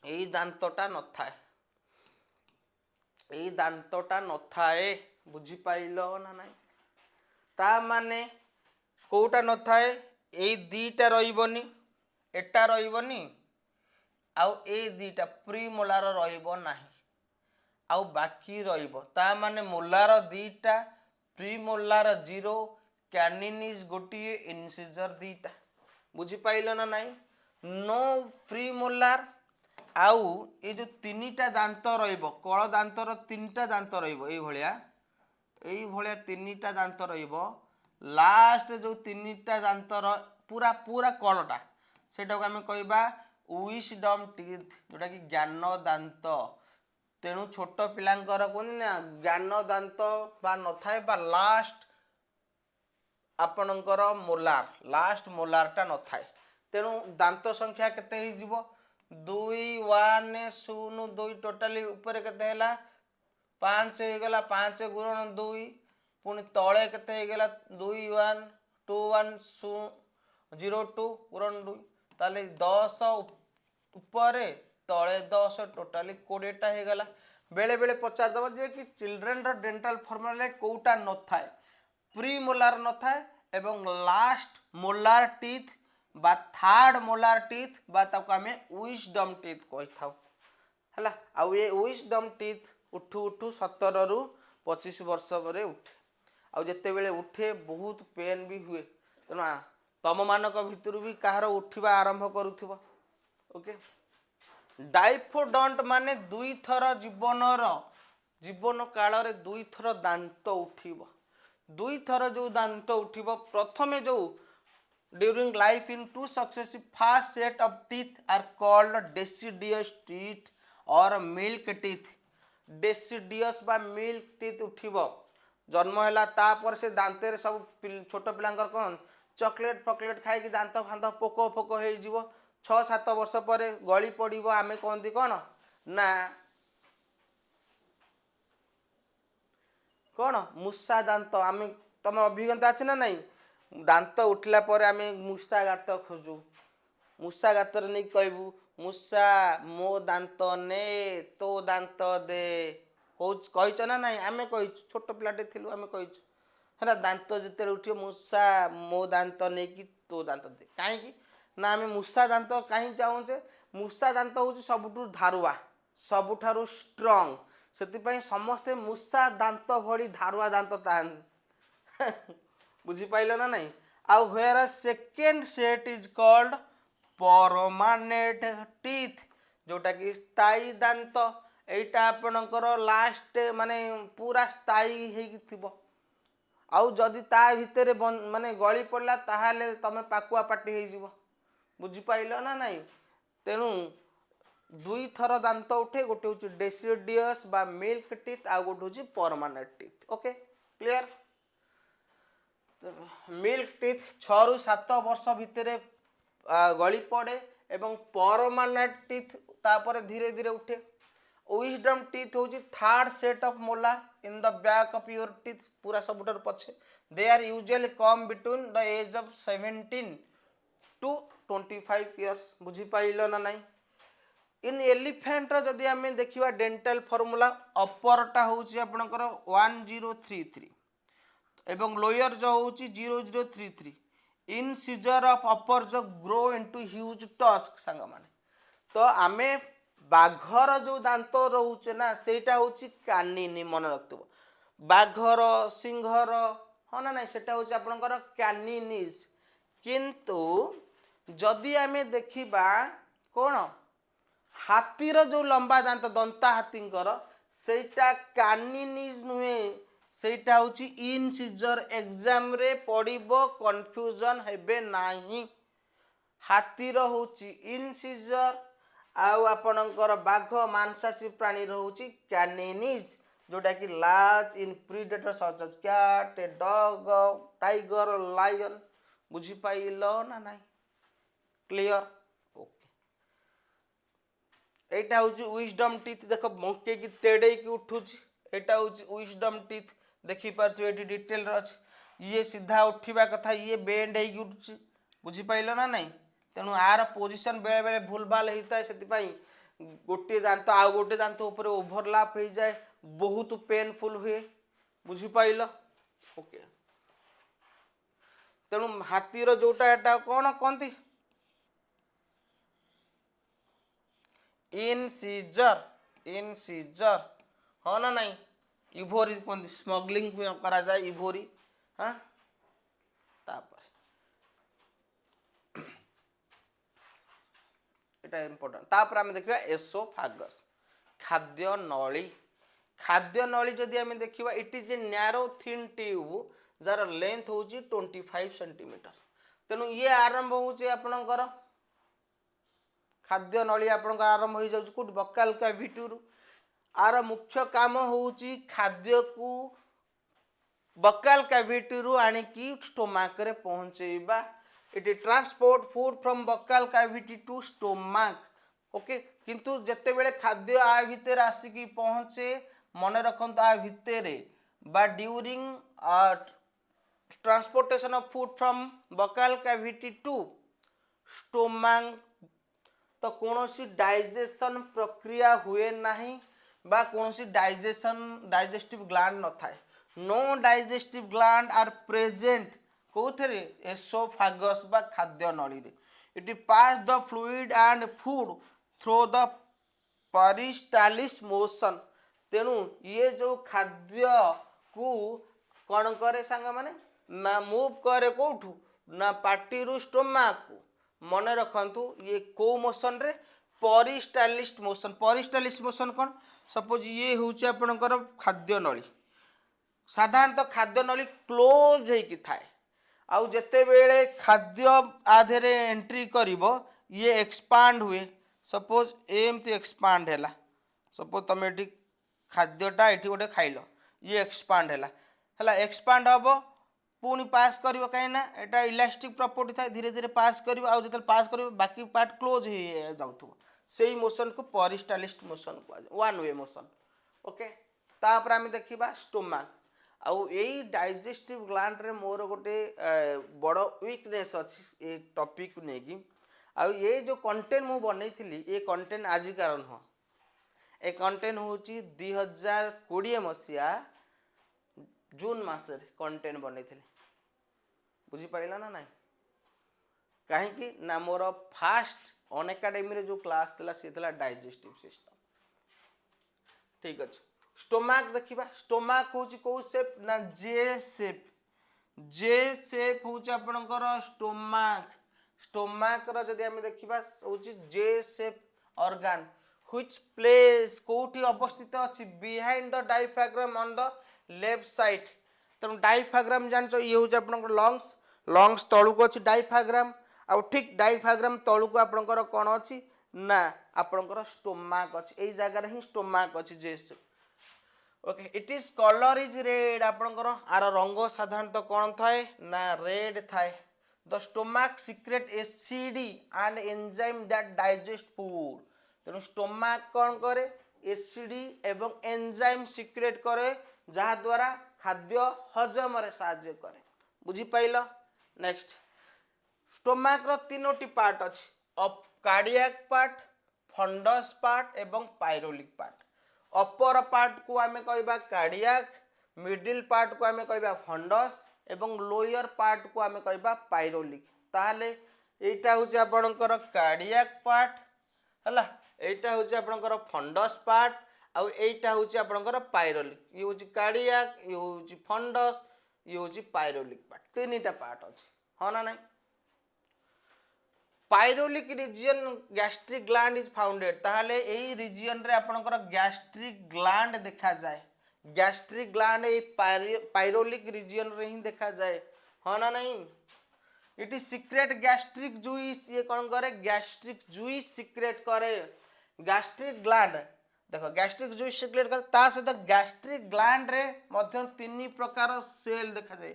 यही दांतटा न थाए यही दांतटा न थाए बुझी पाइल ना नहीं ता माने कोटा न थाए यही दीटा रहिबनी एटा रहिबनी आउ ए दीटा प्री मोलार रहिबो नाही आउ बाकी रहिबो ता माने मोलार दीटा प्री मोलार 0 कैनिनिस गोटिए इनसिजर दीटा बुझी पाइल ना नहीं नो फ्री मोलार आउ ये जो तीनटा दांत रहिबो कळ दांतर तीनटा दांत रहिबो एई भलिया तीनटा दांत रहिबो लास्ट जो तीनटा दांतर पूरा पूरा कळटा सेटा को हम कहबा विजडम टीथ जोटा कि ज्ञान दांत तेणु छोट पिलांकर कहनी ना ज्ञान दांत बा न थाए बा लास्ट आपणकर मोलार लास्ट मोलारटा न थाए तेणु दांत संख्या केते ही जीवो 2 1 0 2 टोटाली ऊपर केते होला 5 हे गला 5 गुणन 2 पुनी तळे केते हे गला 2 1 2 1 0 2 गुणन 2 ताले 10 ऊपर तळे 10 टोटाली 20 टा हे गला बेले बेले पचार दबा जे कि चिल्ड्रन रो डेंटल फॉर्मूला कोउटा न थाए प्री मोलार न थाए एवं लास्ट मोलार टीथ बा थर्ड मोलार टीथ बा ताको हमें विजडम टीथ कहि थाउ हला आ ये विजडम टीथ उठू उठू 17 रु 25 वर्ष परे उठे आ जते बेले उठे बहुत पेन भी हुए तेना तम मानक भितर भी कहार उठिबा आरंभ करूथिबो ओके डाइफोडंट माने दुई थर जीवन काल रे दुई थर दांत उठिबो दुई थर जो दांत उठिबो प्रथमे जो during life in 2 successive first set of teeth are called deciduous teeth or milk teeth deciduous बा milk teeth उठिबो जन्म हैला तापर से दांते रे सब छोट पिलांकर कोन चॉकलेट फॉकलेट खाई कि दांत फांत पोको फोको हे जीवो 6-7 वर्ष पर गली पड़िबो आमे कहंती कोन ना कौन मूषा दांत आम तुम अभिज्ञता अच्छे ना नहीं दांत उठला पर आम मूषा गात खोजू मूषा गात नहीं कहबू मूषा मो दांत ने तो दांत दे कहीच ना नहीं आम कही छोट पिलाटे थिलु आम कही है दांत जिते उठे मूषा मो दांत नहीं कि तो दांत दे कहीं ना आम मूषा दांत कहीं चाहूचे मूषा दांत हूँ सबुठू धारुआ सबुठारु स्ट्रंग से समस्ते मूषा दांत भली धारुआ दांत बुझीपाइल ना नहीं आउ where second set is called permanent teeth जोटा कि स्थायी दांत एटा आपणकर लास्ट माने पूरा स्थायी हेकी थिबो आउ जदि ता भितर माने गली पड़ला ताहाले तमे पाकुआ पाटी हे जीवो बुझीपाइल ना नहीं तेणु दुई थर दांत उठे गोटे हूँ डेसिडियस बा मिल्क टीथ आ गोटे हूँ permanent teeth okay clear milk teeth 6 रु 7 वर्ष भितर गली पड़े एवं परमानेंट टीथ तापर धीरे धीरे उठे विजडम टीथ हूँ third set of molar in the back of your teeth पूरा सबुठार पछे they are usually come between the age of 17 to 25 years बुझी पाइल ना नहीं इन एलिफेंट जदि आम देखा डेंटल फॉर्मूला अपरटा हूँ आपणकर 1033 एवं लोयर जो हूँ 0033 इन सीजर ऑफ अपर जो ग्रो इनटू ह्यूज टस्क सांग माने तो आमे बाघर जो दांत रोचे ना सेटा हूँ कानिनी मन रखिथबो बाघर सिंहर हाँ ना नहीं सेटा हूँ आपणकर कैनिनिस किंतु जदि आमे देखिबा कौन हाथीर जो लंबा दांत दंता हाथींकर सेटा कानिनिज नुहे सेटा होची इनसिजर एग्जाम रे पड़िबो कंफ्यूजन हेबे नाही हाथीर होची इनसिजर आउ आपणकर बाघ मांसाशी प्राणी होची कैनिनीज जोटा कि large in predator such as cat dog tiger lion बुझी पाइलो ना नहीं क्लियर ओके एटा होची विजडम टीथ देखो मंके की तेड़े की उठुची एटा होची विजडम टीथ देखि पारथु एटी डिटेल रे अछि ये सीधा उठिबा कथा ये बेंड हे की उठुची बुझी पाइलो ना नहीं तेणु आर पोजिशन बेले बेले भूल भाल होता है से गोटे दांत आउ गोटे दांत ऊपर ओभरलैप हो जाए बहुत पेनफुल हुए बुझिपाइल ओके तेणु हाथीर जोटा एटा कौन कहती इनसिजर हाँ ना नहीं इभोरी कहते स्मगलिंग करा जाए इभोरी हाँ एटा इम्पोर्टेंट तापर आम देखा एसोफागस खाद्य नली जदि आम देखा it is a narrow thin tube jar length हूँ 25 सेंटीमीटर तेणु ये आरंभ होकर खाद्य नली आप आरंभ हो जाऊँ कौट बकाल कैविटी आर मुख्य काम हूँ खाद्य को बकाल कैविटी आणिकी स्टोमाक रे पहुँचेबा it transport food from buccal cavity to stomach okay किंतु जेते बेले खाद्य आ भितर आसिकी पहुँचे मन रखत आ भितर बा during transportation of food from buccal cavity to stomach तो कौन सी डाइजेशन प्रक्रिया हुए नहीं बा कौन सी डाइजेस्टिव ग्लैंड न थाए no digestive gland are present कौथरे एसोफागस बा खाद्य नली रे it pass the fluid and food through the peristalsis motion तेणु ये जो खाद्य को कौन करे सांग माने ना मूव करे कौठू ना पार्टी रु स्टोमाक को मन रखंतु ये को मोशन रे पेरिस्टालिस मोशन कौन सपोज ये होची आपनकर खाद्य नली साधारणतः खाद्य नली क्लोज होइकी थाए आउ जेते बेले खाद्य आधेरे एंट्री करिवो ये एक्सपांड हुए सपोज एमती एक्सपांड हैला सपोज तुम ये खाद्यटा ये गोटे खाइल ये एक्सपांड हैला एक्सपांड हम पुणी पास कर कहीं एटा इलास्टिक प्रॉपर्टी था धीरे धीरे पास कर जो पास कर बाकी पार्ट क्लोज हो जाऊ से मोशन को पेरिस्टालिस मोशन कहुए वन वे मोशन ओके तापर आम देखा स्टोमाक आउ यही डाइजेस्टिव ग्लैंड रे मोर गोटे बड़ वीकनेस अच्छी ये टॉपिक को लेकिन आउ ये जो कंटेंट मु बनई थी ये कंटेंट आजिकार नुह ए कंटेंट हूँ 2020 मसीहा जून मसरे कंटेंट बनई थी बुझीपारा ना नहीं कहीं ना मोर फास्ट अन एकाडेमी जो क्लास थी सी डाइजेस्टिव सिस्टम ठीक अच्छे स्टोमाक देखिबा स्टोमाक होची को शेप ना जे शेप होची आपनकर स्टोमाक रो जदी हम देखिबा होची जे शेप ऑर्गन व्हिच प्लेस कोठी अवस्थित अछि behind the diaphragm on the left side तम डायफ्राम जानचो ये होची आपनकर लंग्स तळु को अछि डायफ्राम आ ठीक डायफ्राम तळु को आपनकर कोन अछि ना आपनकर स्टोमाक अछि एई जगह रे ही स्टोमाक अछि जे shape okay it is colour is red आपनकर आर रंग साधारणतः कौन थाए ना रेड थाए the stomach secret acid and enzyme that digest food तेणु स्टोमाक कौन करे एसिड एवं एंजाइम सीक्रेट करे जहाँ द्वारा खाद्य हजम रे साहाय्य करे बुझी पाइल नेक्स्ट स्टोमाक रो तीनोटी पार्ट अछि कार्डियक पार्ट फंडस पार्ट एवं पायरोलिक पार्ट अपर पार्ट को आमे कहबा कार्डियक मिडिल पार्ट को आमे कहबा फंडस एवं लोअर पार्ट को आमे कहबा पायरोलिक ताहले एटा होची आपनकर कार्डियक पार्ट हला एटा होची आपनकर फंडस पार्ट आउ एटा होची आपनकर पायरोलिक ये होची कार्डियक ये होची फंडस ये होची पायरोलिक पार्ट तीनटा पार्ट अछि हां ना नहीं pyloric region gastric gland is founded ताहले एई रीजन रे आपनकर गैस्ट्रिक ग्लैंड देखा जाए गैस्ट्रिक ग्लैंड ये पायरोलिक रीजन रे ही देखा जाए, हाँ ना नहीं। It is secret gastric juice, ये कौन करे गैस्ट्रिक जूस सीक्रेट करे। गैस्ट्रिक ग्लैंड देखो गैस्ट्रिक जूस सीक्रेट करे ता सहित गैस्ट्रिक ग्लैंड रे मध्य तीन प्रकार सेल देखा जाए,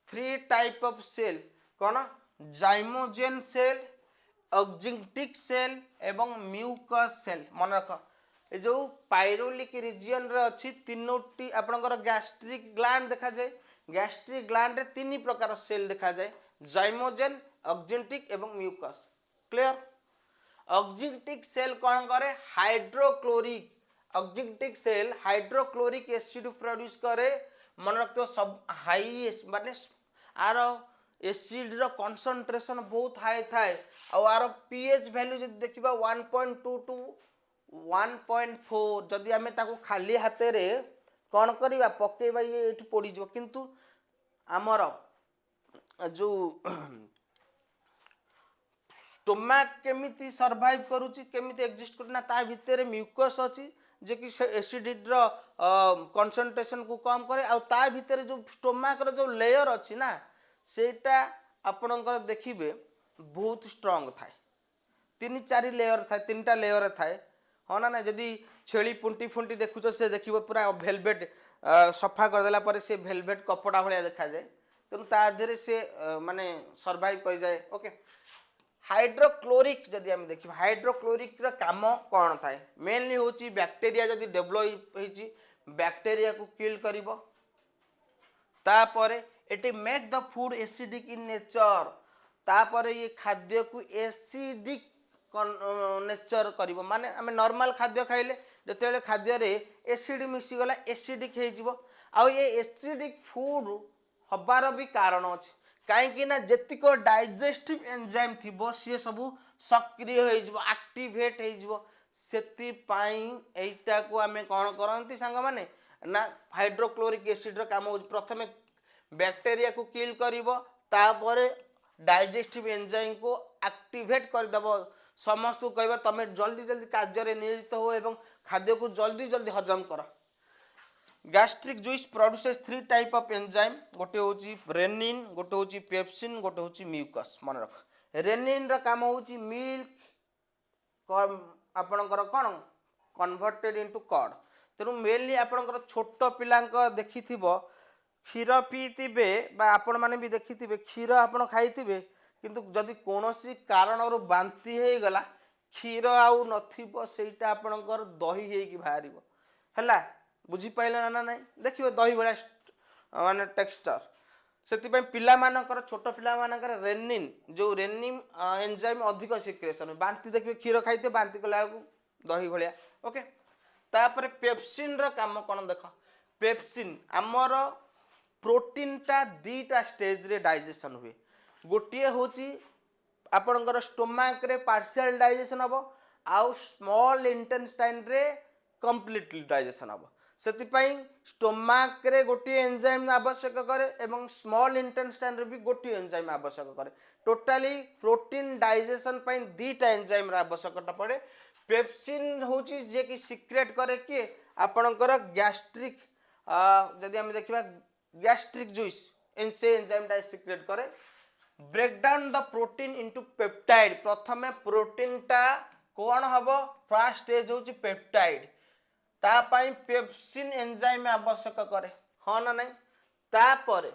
3 टाइप ऑफ सेल कौन जाइमोजेन सेल, ऑक्जिंटिक सेल एवं म्यूकस सेल। मन रख ए जो पायरोलिक रीजन रे अछि तीनोटी आपनकर गैस्ट्रिक ग्लैंड देखा जाए। गैस्ट्रिक ग्लैंड रे 3 प्रकार सेल देखा जाए, जाइमोजेन, ऑक्जिंटिक एवं म्यूकस। क्लियर। ऑक्जिंटिक सेल कौन करे hydrochloric, oxyntic cell hydrochloric acid produce करे। मन रखते सब हाई माने आर एसिड रो कंसंट्रेशन बहुत हाई थाए और आर पीएच वैल्यू जब देखिबा 1.2 टू 1.4 जदि आमे ताको खाली हाथे रे कौन करिबा पकेबा ये एठी पड़ी जो, किंतु आमर जो स्टोमाक केमिति सर्वाइव करूची केमिति एग्जिस्ट करना ता भितर म्यूकस अछि जे कि एसिडिटी रो कंसंट्रेशन को कम करे और ता भितर जो स्टोमाक रो जो लेयर अछि ना सेटा आपणकर देखिबे बहुत स्ट्रांग थाए, 3-4 लेयर थाए, 3टा लेयर थाए, हाँ ना ना। जदि छेली पुंटी फुंटी देखुछ से देखिबो पूरा वेलवेट सफा कर देला पर से वेलवेट कपड़ा भलिया देखा जाए, तेणु ता देहरे से माने सर्वाइव कर जाए। ओके। हाइड्रोक्लोरिक जदि हम देखिबा हाइड्रोक्लोरिक रो काम कौन थाए मेनली होची बैक्टीरिया जदि डेवलप होईची बैक्टीरिया को किल करिवो, तापरे it make the food acidic in nature, तापरे ये खाद्य को एसिडिक नेचर करिवो। माने आमे नॉर्मल खाद्य खाइले जतेले खाद्य रे एसिड मिसी गला एसिडिक हे जिवो आ ये एसिडिक फूड हबार भी कारण अछि कहीं ना जेतिक डाइजेस्टिव एंजाइम थिबो सी सब सक्रिय हो जिवो एक्टिवेट हो जिवो, सेति पाई एटा को आमे कोन करंती संग माने ना हाइड्रोक्लोरिक एसिड रो काम हो प्रथमे बैक्टीरिया को किल करिवो तापरे डाइजेस्टिव एंजाइम को एक्टिवेट कर दबो, समस्त को कहबा तमे जल्दी जल्दी कार्य रे नियोजित हो एवं खाद्य को जल्दी जल्दी हजम करो। Gastric juice produces 3 type of enzyme, गोटे होची रेनिन, गोटे होची पेप्सिन, गोटे होची म्यूकस। मन रख रेनिन रो काम होची मिल्क आपणकर कोन कन्वर्टेड इनटू कर्ड, तेणु मेनली आपणकर छोट पिलांक देखिथिबो क्षीर पीथिबे बा आपण माने भी देखिथिबे क्षीर आपण खाइथिबे किंतु जदि कोनोसी कारण बांती हो गला क्षीर आउ नथिबो सेटा आपणकर दही हेकी बाहरिबो हैला, बुझी पाइले ना नहीं देखिबो दही बड़ा माने टेक्सचर। से पिला मानकर छोट पिला मानकर रेनिन जो रेनिन एंजाइम अधिक सिक्रेशन बांती देखिए क्षीर खाइते बांती कला दही भलिया। ओके। तापर पेप्सिन रो काम कोन देख पेप्सिन आमर प्रोटीन टा 2टा स्टेज रे डाइजेशन हुए, गोटे होची आपणकर स्टोमाक रे पार्शियल डाइजेशन हबो आउ स्मॉल इंटेस्टाइन रे कंप्लीटली डाइजेशन हबो, सेतिपाई स्टोमाक रे गोटे एंजाइम आवश्यक करे एवं स्मॉल इंटेस्टाइन रे भी गोटे एंजाइम आवश्यक करे, टोटाली प्रोटीन डाइजेशन पाई 2टा एंजाइम रा आवश्यकता पड़े। पेप्सिन होची जे कि सीक्रेट करे कि आपणकर गैस्ट्रिक जदि हम देखिबा गैस्ट्रिक जूस से एंजाइम टा सीक्रेट करे, break down the protein into peptide, प्रथमे प्रोटीन टा कौन हबो फर्स्ट स्टेज होची पेप्टाइड ता पाई पेप्सिन एंजाइम आवश्यक करे, हाँ ना नहीं। तापर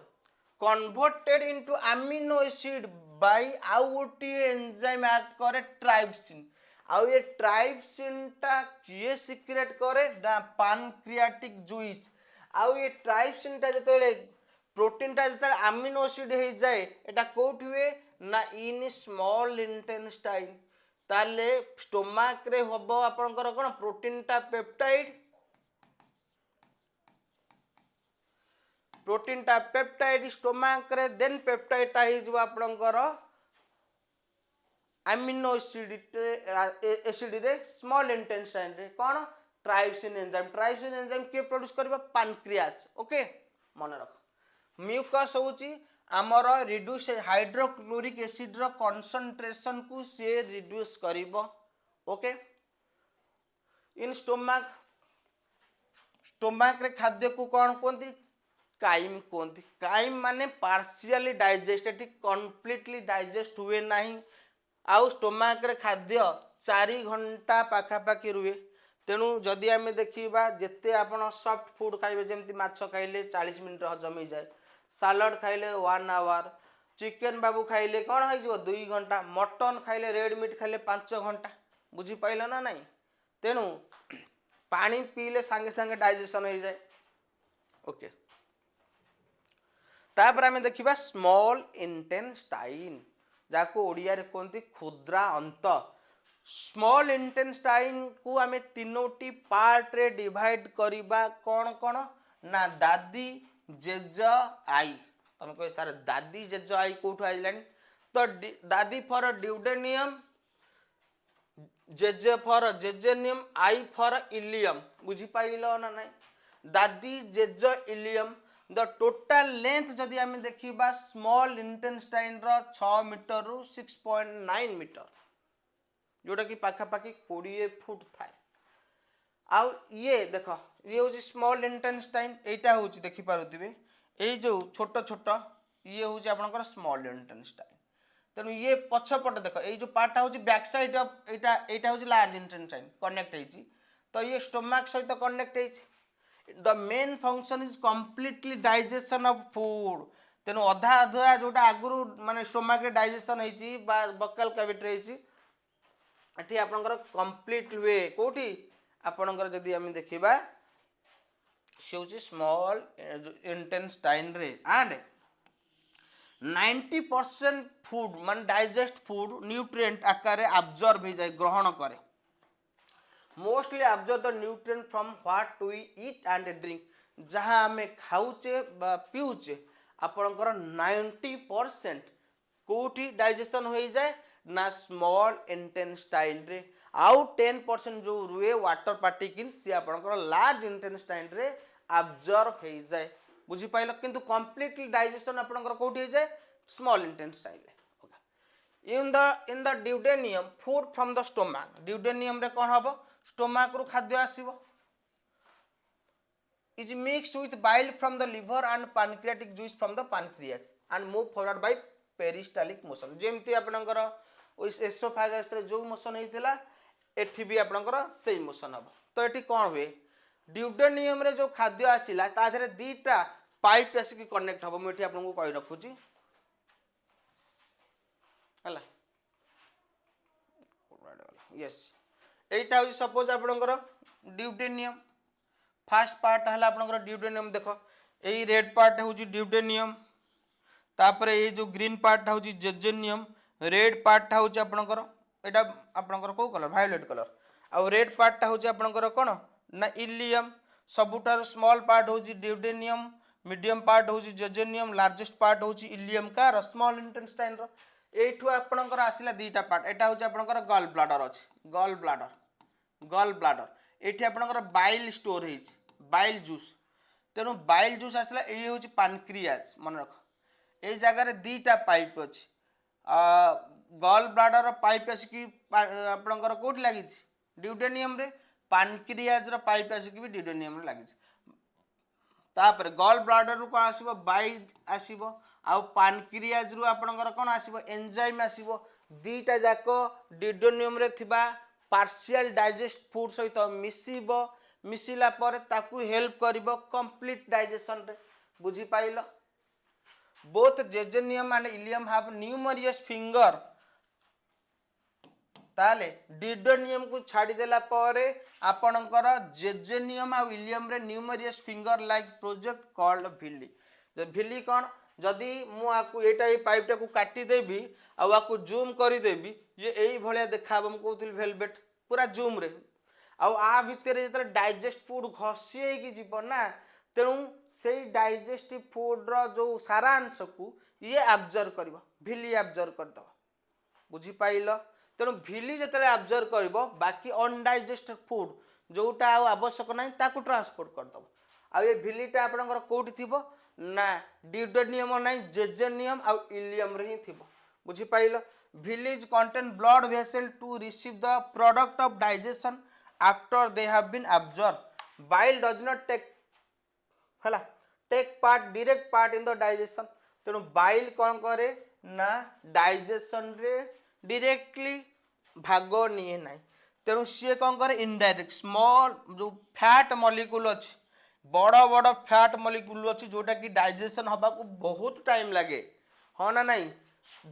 converted into amino acid by आउ गोटे एंजाइम एक्ट करे ट्राइप्सिन, आउ ये ट्राइप्सिन टा किए सीक्रेट करे ना पैनक्रियाटिक जूस, आउ ये ट्राइप्सिन टा जते प्रोटीन टा जते अमीनो एसिड हो जाए एटा कोठ हुए ना इन स्मॉल इंटेस्टाइन, ताले स्टोमाक रे हबो आपनकर कोन प्रोटीन टा पेप्टाइड, प्रोटीन टा पेप्टाइड स्टोमाक रे देन पेप्टाइड टा ही जब आपनकर अमीनो एसिड रे स्मॉल इंटेस्टाइन रे कोन ट्राइप्सिन एंजाइम के प्रोड्यूस करबा पैनक्रियाज। ओके। मन रख म्यूकस होची आमर रिड्यूस हाइड्रोक्लोरिक एसिड रो कंसंट्रेशन को से रिड्यूस करिवो। ओके। इन स्टोमाक रे खाद्य को कौन कहते काइम कहते काइम माने partially digest eighty completely digest हुए नहीं आउ स्टोमाक रे खाद्य 4 घंटा पाखापाखि रुहे तेणु जदि आम देखा जिते आपण सॉफ्ट फूड खाइबे जमती माछ खाइले 40 मिनिट हजम हो जाए सालाड खाइले 1 आवर चिकेन बाबू खाइले कौन हो 2 घंटा मटन खाइले रेड मीट खाइले 5 घंटा बुझी पाइल ना नहीं तेणु पानी पीले सांगे सांगे डाइजेशन हो जाए ओके तापर आम देखा स्मॉल इंटेस्टाइन जाको ओडिया रे कहते क्षुद्रा अंत स्मॉल इंटेस्टाइन को आम 3टी पार्ट रे डिवाइड करवा कौन कौन ना दादी जेज आई तुम कह सर दादी जेज आई कौटू आइलानी तो दादी for duodenum J J for jejunum I for ileum बुझी पाइल ना नहीं दादी जेज इलियम द टोटाल लेंथ जदि आम देखा स्मॉल इंटेस्टाइन रो 6 मीटर रु 6.9 मीटर जोटा कि पाखापाखि 20 फुट थाए आउ ये देख ये हूँ स्मॉल इंटेस्टाइन एटा हूँ देखी पारुथिबे ये जो छोट छोट ये हूँ आपनकर स्मॉल इंटेस्टाइन तेणु ये पछपट देख ये जो पार्टा हूँ बैक साइड ऑफ एटा हूँ लार्ज इंटेस्टाइन कनेक्ट होती तो ये स्टोमाक सहित कनेक्ट होती the main function is completely digestion of food तेणु अधा अधुआ जोटा आगुरी माने स्टोमाक रे डाइजेशन होती बकाल कैविटी होती एठी आपनकर कंप्लीट हुए कोठी आपनकर जदि आम देखिबा से हूँ स्मॉल इंटेस्टाइन रे एंड 90% फूड मान डाइजेस्ट फूड न्यूट्रिएंट आकार अब्जॉर्ब हो जाए ग्रहण करे mostly absorb the nutrient from what we eat and drink जहाँ आम खाऊचे पीऊचे आपनकर 90% कोठी डाइजेशन हो जाए ना स्मॉल इंटेस्टाइन रे आउ 10% जो रुए वाटर पार्टिकल सी आपनकर लार्ज इंटेस्टाइन रे अब्जॉर्ब हो जाए बुझी पाइल किंतु कंप्लीटली डाइजेशन आपनकर कोठी हो जाए स्मॉल इंटेस्टाइन रे okay in the duodenum food from the stomach duodenum रे कौन हबो स्टोमाक रु खाद्य आसीबो is mixed with bile from the liver and pancreatic juice from the pancreas and move forward by peristaltic motion जेमती आपनकर oesophagus रे जो motion होइतिला एठी भी आपनकर सेम मोशन हबो तो एठी कोन हुए ड्यूडेनियम रे जो खाद्य आसिला ता धरे दीटा पाइप आसिक कनेक्ट हबो मैं एठी आपनको कहि रखुची हला यस एटा हो सपोज आपनकर ड्यूडेनियम फास्ट पार्ट है आपनकर ड्यूडेनियम देख यही रेड पार्ट हूँ ड्यूडेनियम तापर ये जो ग्रीन पार्ट हूँ जेजेनियम रेड पार्ट हूँ आपनकर एटा आपनकर को कलर वायोलेट कलर आउ रेड पार्ट हूँ आपनकर कौन ना इलियम सबुठार स्मॉल पार्ट हूँ ड्यूडेनियम मीडियम पार्ट हूँ जेजेनियम लार्जेस्ट पार्ट हूँ इलियम कार स्मॉल इंटेस्टाइन रो एठू आपनकर आसिला दीटा पार्ट एटा हूँ आपनकर गॉल ब्लाडर अछि गॉल ब्लाडर एठी आपनकर बाइल स्टोर होइछि बाइल जूस तेणु बाइल जूस आसला ये हूँ पानक्रियाज मन रख ये जगार दीटा पाइप अच्छी गॉल ब्लाडर पाइप आसिक आपनकर कोठी लगी ड्यूडेनियम रे पानक्रियाज पाइप आसिक भी ड्यूडेनियम रे लगी तापर गॉल ब्लाडर कौन आसीबो बाइल आसीबो आउ पानक्रियाज रु आपनकर कौन आसीबो एंजाइम आसीबो दीटा जाको ड्यूडेनियम रे थिबा पार्शियल डाइजेस्ट फूड सहित मिसिबो मिसिला पर ताकू हेल्प करिबो कंप्लीट डाइजेशन रे बुझी पाइल both jejunum and ileum have numerous finger ताले ड्यूडेनियम को छाड़ी देला पर आपनकर जेजेनियम आ इलियम रे numerous finger like project called villi villi कौन जदि मु आकु एटा ए पाइपटा को काटी देबी आ आकु जूम करी देबी ये एई भलिया देखाबो हम कहउतिल वेलवेट पूरा जूम रे आ भितर जो डाइजेस्ट फूड घसी की जीव ना तेणु से डाइजेस्टिव फूड रो जो सारांश को ये अब्जर्व कर भिली अब्जर्व करद बुझी पाइल तेणु भिली जिते अब्जर्व कर बाकी अनडाइजेस्टेड फूड जोटा आवश्यक ना ताकू ट्रांसपोर्ट करदब आ ये भिलीटा आपनकर कोठी थिबो ना ड्यूडेनियम ना जेजेनियम आ इलियम रे ही थिबो बुझी pile village contain blood vessel to receive the product of digestion after they have been absorbed bile does not take है take part direct part in the digestion तेणु बाइल कौन करे ना डाइजेशन रे डायरेक्टली भाग निए ना तेणु सी कौन करे इनडायरेक्ट स्मॉल जो फैट मॉलिक्यूल अच्छी बड़ बड़ फैट मॉलिक्यूल अच्छी जोटा कि डाइजेशन हवा को बहुत टाइम लगे हाँ ना नहीं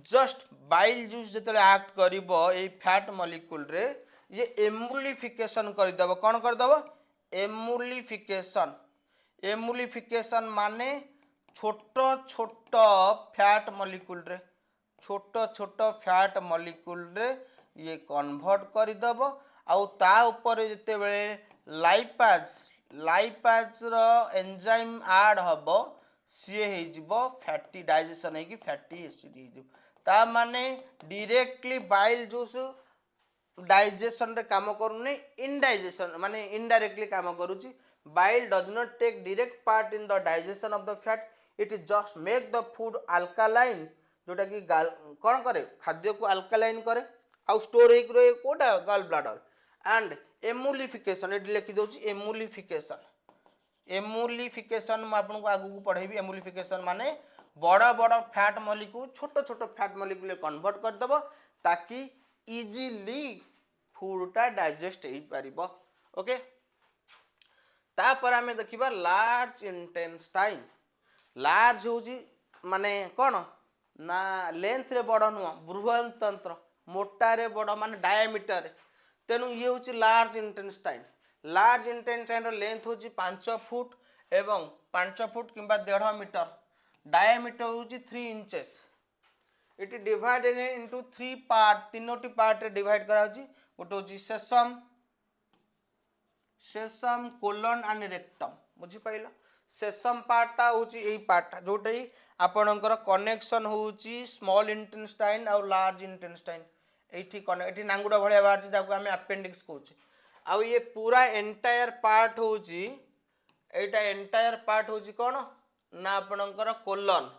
जस्ट बाइल जूस जो एक्ट कर फैट मॉलिक्यूल रे ये एमुलिफिकेशन करदेव कौन करदेव एमुलिफिकेशन एमुलिफिकेशन माने छोट छोट फैट मॉलिक्यूल रे छोट छोट फैट मॉलिक्यूल रे ये कन्वर्ट करदेव आउ ता ऊपर जिते बळे लाइपाज रो एंजाइम ऐड हबो सी हो फैटी डाइजेशन है फैटी एसिड ता माने डायरेक्टली बाइल जूस डाइजेशन रे काम करूनी इनडाइजेशन माने इनडायरेक्टली काम करूची bile does not take direct part in the digestion of the fat it just make the food alkaline जोटा कि कौन करे खाद्य को अल्कालाइन करे आउ स्टोर हो रहे कोटा गल ब्लाडर एंड एमुलिफिकेशन ये लिखी दूसरी एमुलिफिकेशन मैं आपको आगू पढ़ेबी एमुलिफिकेशन माने बड़ बड़ फैट मॉलिक्यूल छोट छोट फैट मॉलिक्यूल कन्वर्ट करदेव ताकि इजीली फूडटा डाइजेस्ट हो पार ओके तापर आम देखा लार्ज इंटेस्टाइन लार्ज हूँ माने कौन ना लेंथ रे बड़ नुह बृहतंत्र मोटारे बड़ माने डायमीटर तेणु ये हूँ लार्ज इंटेस्टाइन लेंथ हूँ 5 फुट एवं 5 फुट कि 1.5 मीटर डायमीटर हूँ 3 inches it divided into 3 part 3टी पार्ट रे डिवाइड करा गोटे हूँ सेसम कोलन एंड रेक्टम बुझी पाइल सेसम पार्टा हूँ यही पार्टा जोटा ही आपणकर कनेक्शन हूँ स्मॉल इंटेस्टाइन और लार्ज इंटेस्टाइन ये नांगुड़ा भाया बाहर जहाँ आम अपेंडिक्स कहे आउ ये पूरा एंटायर पार्ट हूँ एटा एंटायर पार्ट हूँ कौन ना आपणकर कोलन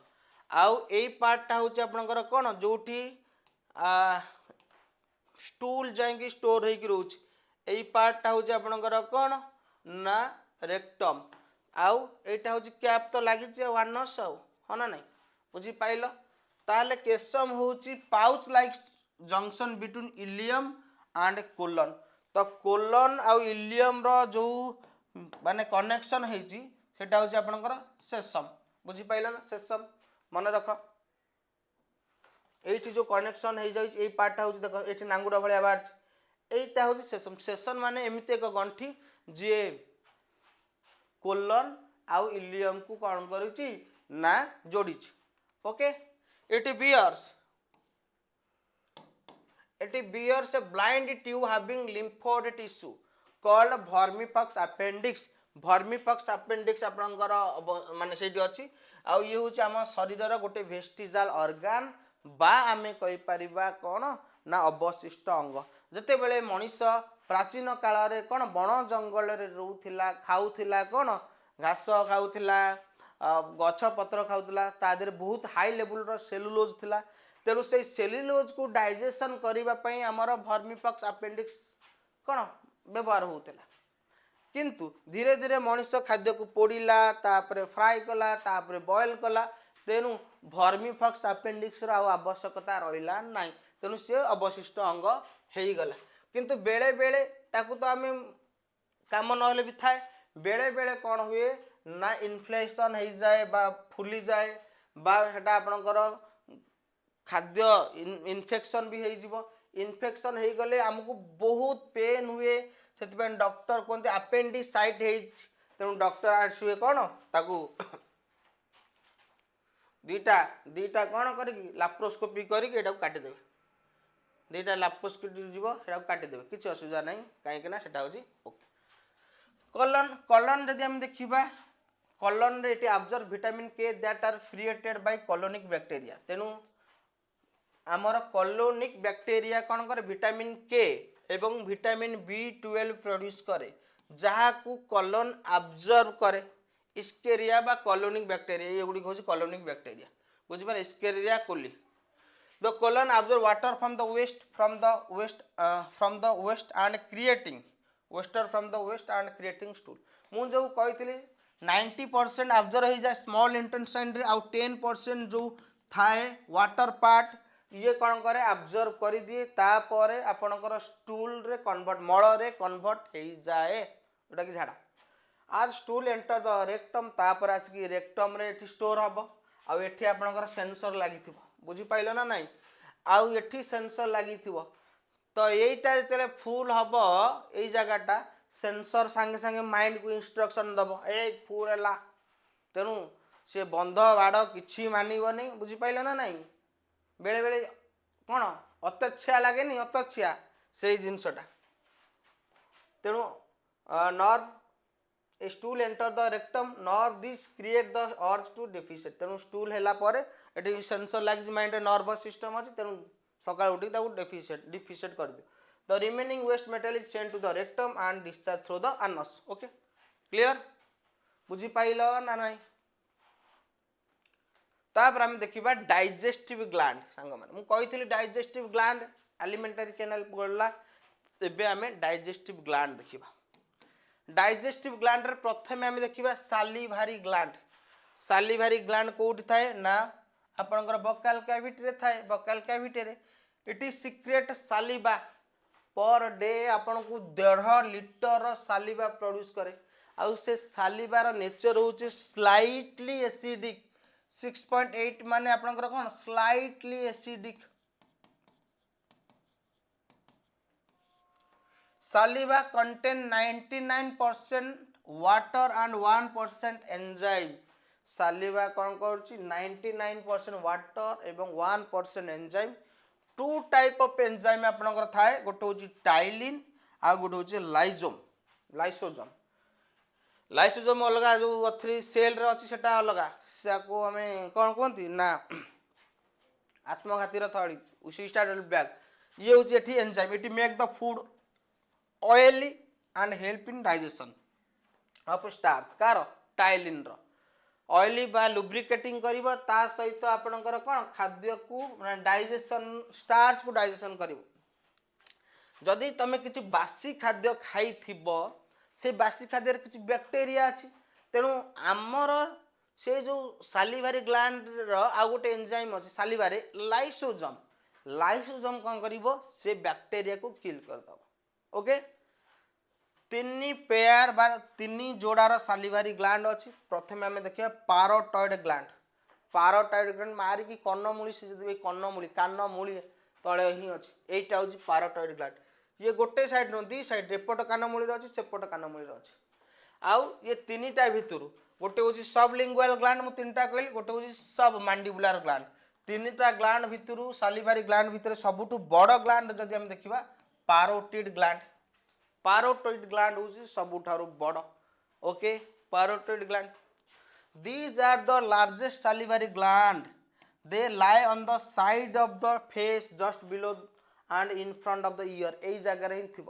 आउ यही पार्टा हूँ आपणकर कौन जो स्टूल जाकि स्टोर हो रोच यही पार्टा हूँ आपणकर कौन ना रेक्टम आउ एटा हूँ कैप तो लगी वानस आउ हाँ ना नहीं बुझी पाइल ताले केसम हूँ pouch like junction between ileum and colon तो कोलन आउ इलियम रो जो माने कनेक्शन होती सेटा हूँ आपणकर सेसम बुझी पाइल ना सेसम मन रख ये जो कनेक्शन हो जाए पार्टा हूँ देख ये नांगुड़ा भाया बाहर यहीटा हूँ सेसम सेसन माने एमती एक गंठी जी कोलन आउ इलियम को कौन करुच्ची ना जोड़ी okay it bears a blind tube having lymphoid tissue called vermiform appendix आपणकर माने सेठी अछि आउ ये हूँ आम शरीर गोटे वेस्टिजाल ऑर्गन बा आमे कहि परिबा कौन ना अवशिष्ट अंग जते बेले मनीष प्राचीन काल रे कौन बण जंगल रे रहउथिला खाउथिला कौन घास खाउथिला गछ पत्र खाउथिला ता देहरे बहुत हाई लेवल रो सेलुलोज थिला तेणु से सेलुलोज को डाइजेशन करबा पई हमर भर्मीपक्स अपेंडिक्स कौन व्यवहार होउथिला किंतु धीरे धीरे मनीष खाद्य को पोड़िला तापरे फ्राई कला तापरे बॉयल कला तेणु भर्मीपक्स अपेंडिक्स रो आवश्यकता रहिला नाही तेणु से अवशिष्ट अंग हो गला किंतु बेले बेले ताकू तो आम काम नहले भी थाए बेले बेले कौन हुए ना इन्फ्लेशन हो जाए बा फुली जाए बा सेटा आपणकर खाद्य इन्फेक्शन भी हो इन्फेक्शन हो गले आमको बहुत पेन हुए से डॉक्टर कहते अपेंडिसाइट तेणु डॉक्टर आसवे कौन ताकू दीटा दीटा कौन कर लाप्रोस्कोपी करके काटिदेवे दीटा लाप्रोस्कोपी जीव से काटिदेवे किसी असुविधा नहीं कहीं सेटा हूँ ओके कॉलन कॉलन जदि हम देखा कॉलन रे it absorb vitamin K that are created by colonic bacteria तेणु आमर कॉलोनिक बैक्टीरिया कौन करे विटामिन के एवं विटामिन B12 प्रोड्यूस करे जहाँ को कॉलन अब्जर्व करे इस्केरिया बा कॉलोनिक बैक्टीरिया ये गुड़ी हूँ कॉलोनिक बैक्टीरिया बुझिपारे Escherichia coli the colon absorb water from the waste and creating waste from the waste and creating stool मु जो कही 90% ऑब्जर्व हो जाए स्मॉल इंटेस्टाइन रे आउ 10% जो थाए वाटर पार्ट ये कौन करे ऑब्जर्व कर दिए तापर आपणकर स्टूल रे कन्वर्ट मल रे कन्वर्ट हो जाए जोटा कि झाड़ा आज स्टूल एंटर द रेक्टम तापर आसिक रेक्टम रे एठी स्टोर हम आउ एठी आपणकर सेंसर लगी बुझी पाइल ना नहीं आउ एठी सेंसर लगी तो यहीटा जो फुल हम यही जगहटा सेंसर सांगे सांगे माइंड को इंस्ट्रक्शन दब ए फुल है तेणु सी बंध बाड़ कि मानवनी बुझीपाल ना नहीं बेले बेले कौन अतच्छा लगे अतच्छा से जिनसटा तेणु nerve a stool enter the rectum nerve this create the urge to defecate तेणु स्टूल है सेंसर लगे माइंड नर्वस सिस्टम अच्छी तेणु सकाल उठी डिफिसिट कर दियो the remaining waste material is sent to the rectum and discharge through the anus okay clear बुझी पाइल ना नहीं तापर आम देखा डाइजेस्टिव ग्लैंड सांग मैंने मुझे डाइजेस्टिव ग्लैंड एलिमेंटरी कैनाल गला एबे आम डाइजेस्टिव ग्लैंड देखा डाइजेस्टिव ग्लैंड रे प्रथम आम देखा सालिभारी ग्लैंड कोठी थाए ना आपणकर बकाल कैविटी रे थाए बकाल कैविटी रे it is secrete saliva per day आपन को 1.5 लीटर सालिबा प्रोड्यूस करे आउ से सालिबार नेचर होचे स्लाइटली एसिडिक 6.8 माने आपनकर कोन slightly acidic saliva contain 99% water and 1% enzyme saliva कौन करुच्ची 99% वाटर एवं 1% enzyme two type of enzyme आपनकर थाए गोटे होची टाइलिन आ गोटे होची लाइसोजोम लाइसोजोम अलग जो अथरी सेल रे अछि सेटा अलग साको हमें कौन कहती ना आत्मघाती थड़ी उसिस्टाडल बैग ये होची एठी enzyme it make the food oily and help in digestion of starch कार टाइलिन रो ऑयली बा लुब्रिकेटिंग करिवो ता सहित आपनकर कोन खाद्य को डाइजेशन स्टार्च को डाइजेशन करिवो जदि तमे किछि बासी खाद्य खाई थिबो से बासी खाद्य रे किछि बैक्टीरिया अछि तेनु आमर से जो सालिभारी ग्लैंड रो आ गोटे एंजाइम अछि सालिभारी लाइसोजोम कोन करिवो से बैक्टीरिया को किल कर दबो ओके तीन पेयर बा तीन जोड़ार सालिभारी ग्लैंड अच्छी प्रथम आम देखिए पारोटॉइड ग्लैंड मारिकी कर्णमूली से जब कर्णमूली कानमूली तले ही अच्छी यहीटा हूँ पारोटॉइड ग्लैंड ये गोटे साइड नु दी साइड एपट कानमूली अच्छी सेपट कानमूली अच्छी आउ ये तीनटा भितर गोटे हूँ सबलिंगुअल ग्लैंड मुझे तीनटा कहली गोटे हूँ सब मांडिबुलर ग्लैंड तीनटा ग्लैंड भितर सालिभारी ग्लैंड भितर सबुठ बड़ ग्लैंड जदि हम देखा पारोटिड ग्लैंड हूँ सबुठारु बड़ okay parotid gland these are the largest salivary gland they lie on the side of the face just below and in front of the ear यही जगह ही थी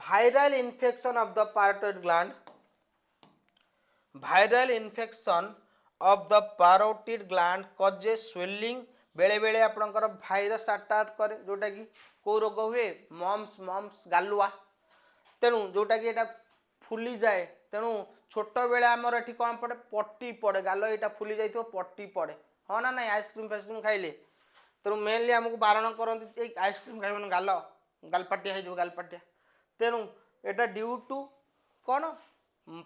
viral infection of the parotid gland viral infection of the parotid gland causes swelling बेले बेले आपनकर virus attack करे जोटा कि को रोग हुए मम्स गालुआ तेणु जोटा कि एटा फुली जाए तेणु छोट बेले आमर एठी कौन पड़े पट्टी पड़े गाल यहाँ फुली जाइए पट्टी पड़े हाँ ना नहीं आइसक्रीम फाइसक्रीम खाइले तेणु मेनली आमको बारण करती आइसक्रीम खाइबन गालपाटिया हो गालपाटिया तेणु एटा ड्यू टू कौन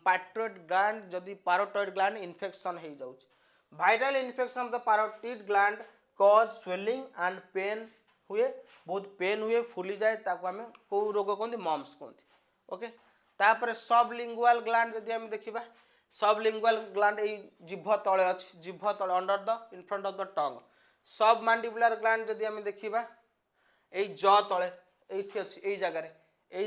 पारोटिड ग्लैंड जदि पारोटिड ग्लैंड इन्फेक्शन हो जाउछ viral infection of the parotid gland cause swelling and pain हुए बहुत पेन हुए फुली जाए ताको आम कौ रोग कहते मम्स कहते ओके तापर सबलिंगुअल ग्लैंड जदि हम देखा सबलिंगुअल ग्लैंड ये जिभ तले अच्छी जिभ तले under the in front of the tongue सब मांडिबुलर ग्लैंड जदि हम देखा यही ज तले ये अच्छी यही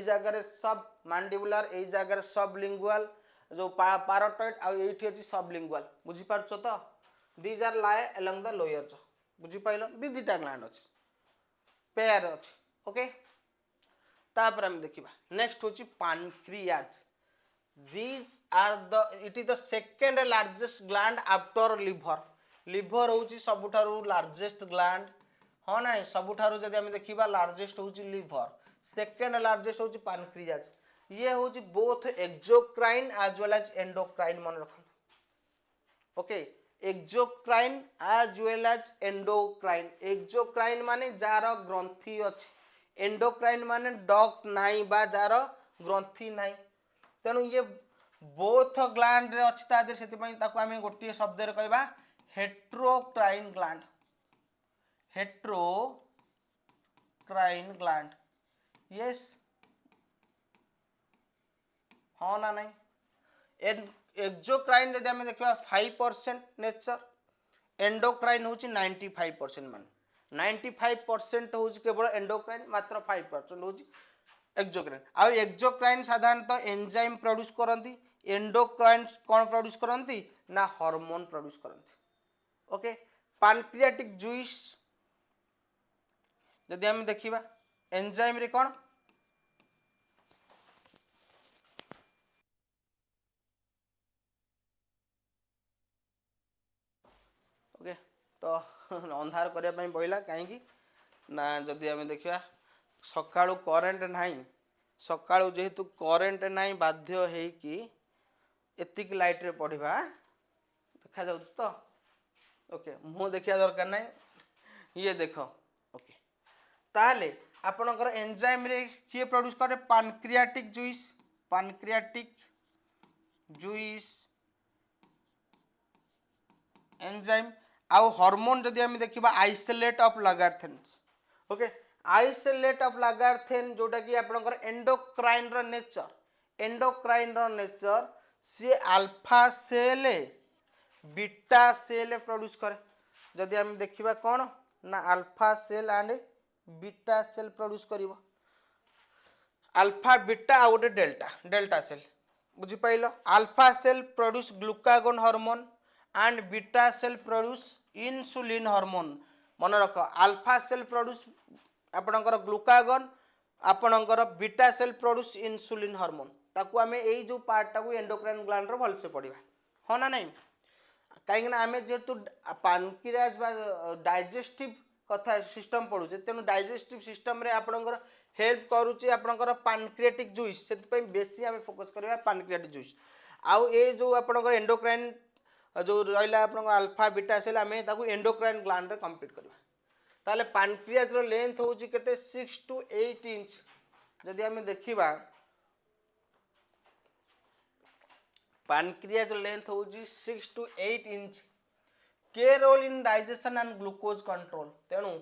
जगह सब मांडिबुलर यही जगह सबलिंगुअल जो पारोटॉइड आ ये अच्छी सबलिंगुअल बुझीपार तो these are lie along the lower jaw बुझीपाल दीटा ग्लैंड अच्छी पेयर अच्छी ओके तापर हम देखा नेक्स्ट हूँ pancreas these are the it is the second largest gland after liver हूँ सबुठारु लार्जेस्ट ग्लैंड हाँ ना सबुठारु जदि हम देखा लार्जेस्ट हूँ लिभर सेकेंड लार्जेस्ट हूँ पानक्रियाज ये हूँ both exocrine as well as endocrine मन रख okay exocrine as well as endocrine exocrine माने जार ग्रंथि अच्छी एंडोक्राइन माने डक नाई बा जार ग्रंथि नाई तेणु ये बोथ ग्लैंड रे अच्छी ता से आम गोटे शब्द कहवा heterocrine gland heterocrine gland yes हाँ ना नहीं एक्सोक्राइन जब आम देखा 5% नेचर एंडोक्राइन हूँ 95% मान 95% हूँ केवल एंडोक्राइन मात्र 5% हूँ एक्सोक्राइन आउ एक्सोक्राइन साधारणतः एंजाइम प्रोड्यूस करती एंडोक्राइन कौन प्रोड्यूस करती ना हार्मोन प्रोड्यूस करती ओके पैनक्रियाटिक जूस जदि आम देखा एंजाइम रे कौन ओके तो अंधार करने पड़ा कहीं ना जदि आम देखा सकाळू करेन्ट नाही सकाळू जेहेतु करेन्ट नाही बाध्य हेकि एतिक लाइट रे पढ़ा देखा जाउ तो ओके मुँह देखा दरकार नहीं ये देख ओके ताहले आपणकर एंजाइम रे किए प्रोड्यूस करे पैनक्रियाटिक जूस एंजाइम आउ हार्मोन जदि आम देखा islets of Langerhans okay islets of लागार्थेन जोटा कि आपणकर एंडोक्राइन रो नेचर सी alpha cell beta cell produce करे जदि आम देखा कौन ना alpha cell and beta cell produce करिवो अल्फा बीटा आ गोटे डेल्टा सेल बुझिपाइल alpha cell produce glucagon hormone and beta cell produce insulin hormone मन रख अल्फा सेल प्रोड्यूस आपणकर ग्लूकागन आपणकर beta cell produce insulin hormone ताकू आम यही जो पार्टा को एंडोक्राइन ग्लैंड भलसे पढ़ा हाँ ना नहीं कहीं आम जेहेतु पैनक्रियाज डाइजेस्टिव कथा सिस्टम पढ़ुचे तेणु डाइजेस्टिव सिस्टम रे आपणकर हेल्प करुच्ची आपणकर पैनक्रियाटिक जूस से बेसी आम फोकस करवा पैनक्रियाटिक जूस आउ ये जो आपणकर एंडोक्राइन जो रहा आप अल्फा बीटा सेल आम एंडोक्राइन ग्लैंड रे कंप्लीट करवा ताले पैनक्रियाज रो लेंथ होची केते 6 to 8 इंच जदि आम देखिबा पैनक्रियाज लेंथ होची 6 to 8 इंच के role in digestion and glucose control तेणु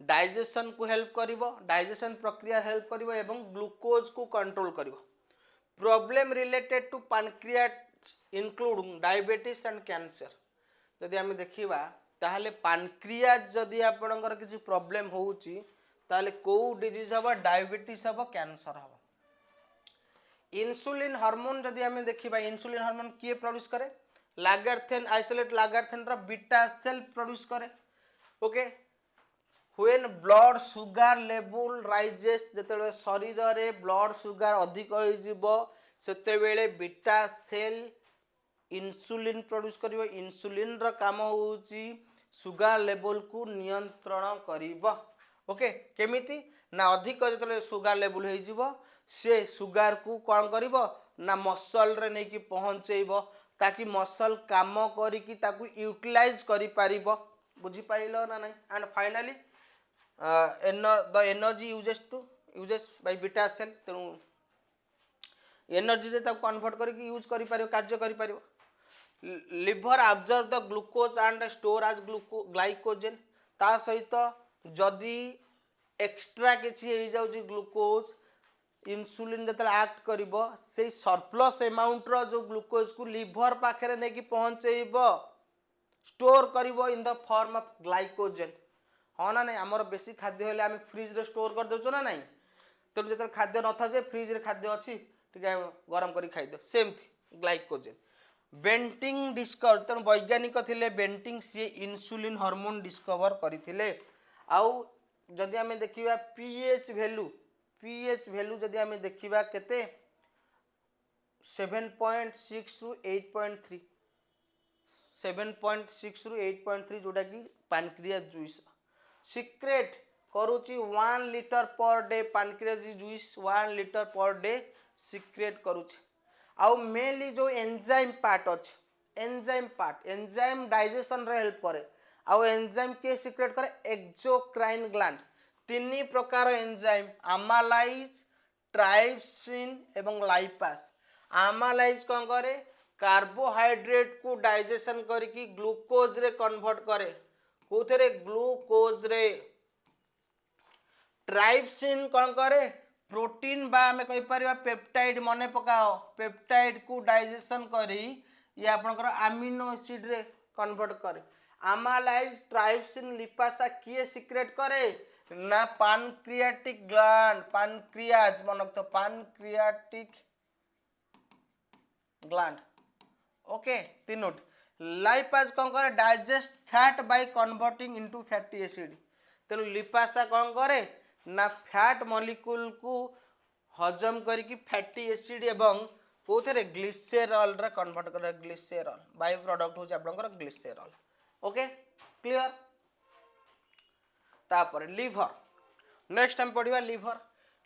डाइजेशन को हेल्प करिवो डाइजेशन प्रक्रिया हेल्प करिवो एवं ग्लूकोज को कंट्रोल करिवो problem related to pancreas including diabetes and cancer जदि आम देखिबा ताहले पैनक्रियाज जदि आपणकर किसी प्रॉब्लम होउची ताहले को डिजीज हबो डायबिटीज हबो कैंसर हबो इंसुलिन हार्मोन जदि आम देखिबा इंसुलिन हार्मोन किए प्रोड्यूस करे लागार्थेन आइसोलेट लागार्थेन रो बीटा सेल प्रोड्यूस करे okay when blood sugar level rises जते शरीर रे ब्लड सुगर अधिक हो जिवो सेते बेले बीटा सेल इंसुलिन प्रोड्यूस करिवो इंसुलिन रो काम होउची सुगर लेवल को नियंत्रण करिवो ओके केमिति ना अधिक जते सुगर लेवल हो जिवो से सुगर को कौन करिवो ना मसल रे नै कि पहुंचेइबो ताकि मसल काम करिकी ताकू यूटिलाइज करि पारिबो बुझी पाइलो ना नहीं and finally the energy uses by beta cell तेणु एनर्जी रे ताकू कन्वर्ट करके यूज करि पारिबो कार्य करि पारिबो liver absorb the glucose and store as glycogen ता सहित जदि एक्स्ट्रा किछि हो जाउची ग्लूकोज इंसुलिन जते एक्ट करिवो से सरप्लस अमाउंट रो जो ग्लूकोज को लिवर पाखरे नै कि पहुंचेइबो स्टोर करिवो in the form of glycogen हाँ ना नहीं आमर बेसी खाद्य हेले आम फ्रिज रे स्टोर कर देउछो ना नहीं तेणु जो खाद्य न था जे फ्रिज रे खाद्य अच्छी टिके गरम करी खाई दो सेमती ग्लाइकोजेन बेंटिंग डिस्कवर तेणु वैज्ञानिक थिले बेंटिंग सी इंसुलिन हार्मोन डिस्कवर करथिले आउ जदि आम देखिबा पीएच वैल्यू जदि आम देखिबा केते 7.6 रु 8.3 7.6 रु 8.3 जोटा कि पैनक्रियाज जूस सिक्रेट करुची 1 litre per day pancreas juice 1 litre per day secrete करूचे आउ मेनली जो एंजाइम पार्ट अच्छे एंजाइम डाइजेशन रे हेल्प करे आउ एंजाइम के सिक्रेट करे एक्सोक्राइन ग्लैंड तीन प्रकार एंजाइम आमालाइज ट्राइप्सिन एवं लाइपास आमालाइज कौन करे कार्बोहाइड्रेट को डाइजेशन करके ग्लूकोज रे कन्वर्ट करे कोथरे ग्लूकोज रे ट्राइप्सिन कौन करे प्रोटीन बा आमे कहि परिबा पेप्टाइड मने पकाओ पेप्टाइड को डाइजेशन करी ये आपनकर अमीनो एसिड रे कन्वर्ट करे आमालाइज ट्राइप्सिन लिपासा किए सिक्रेट करे ना पानक्रियाटिक ग्लैंड पानक्रियाज मनक तो पानक्रियाटिक ग्लैंड ओके तीनोट लाइपाज कौन करे digest fat by converting into fatty acid तेणु लिपासा कौन करे ना फैट मॉलिक्यूल को हजम करके फैटी एसिड एवं कोथरे ग्लिसेरॉल रे कन्वर्ट करे ग्लिसेरॉल बाय प्रोडक्ट हो आपनकर ग्लिसेरॉल ओके क्लियर तापर लिवर नेक्स्ट हम पढ़िबा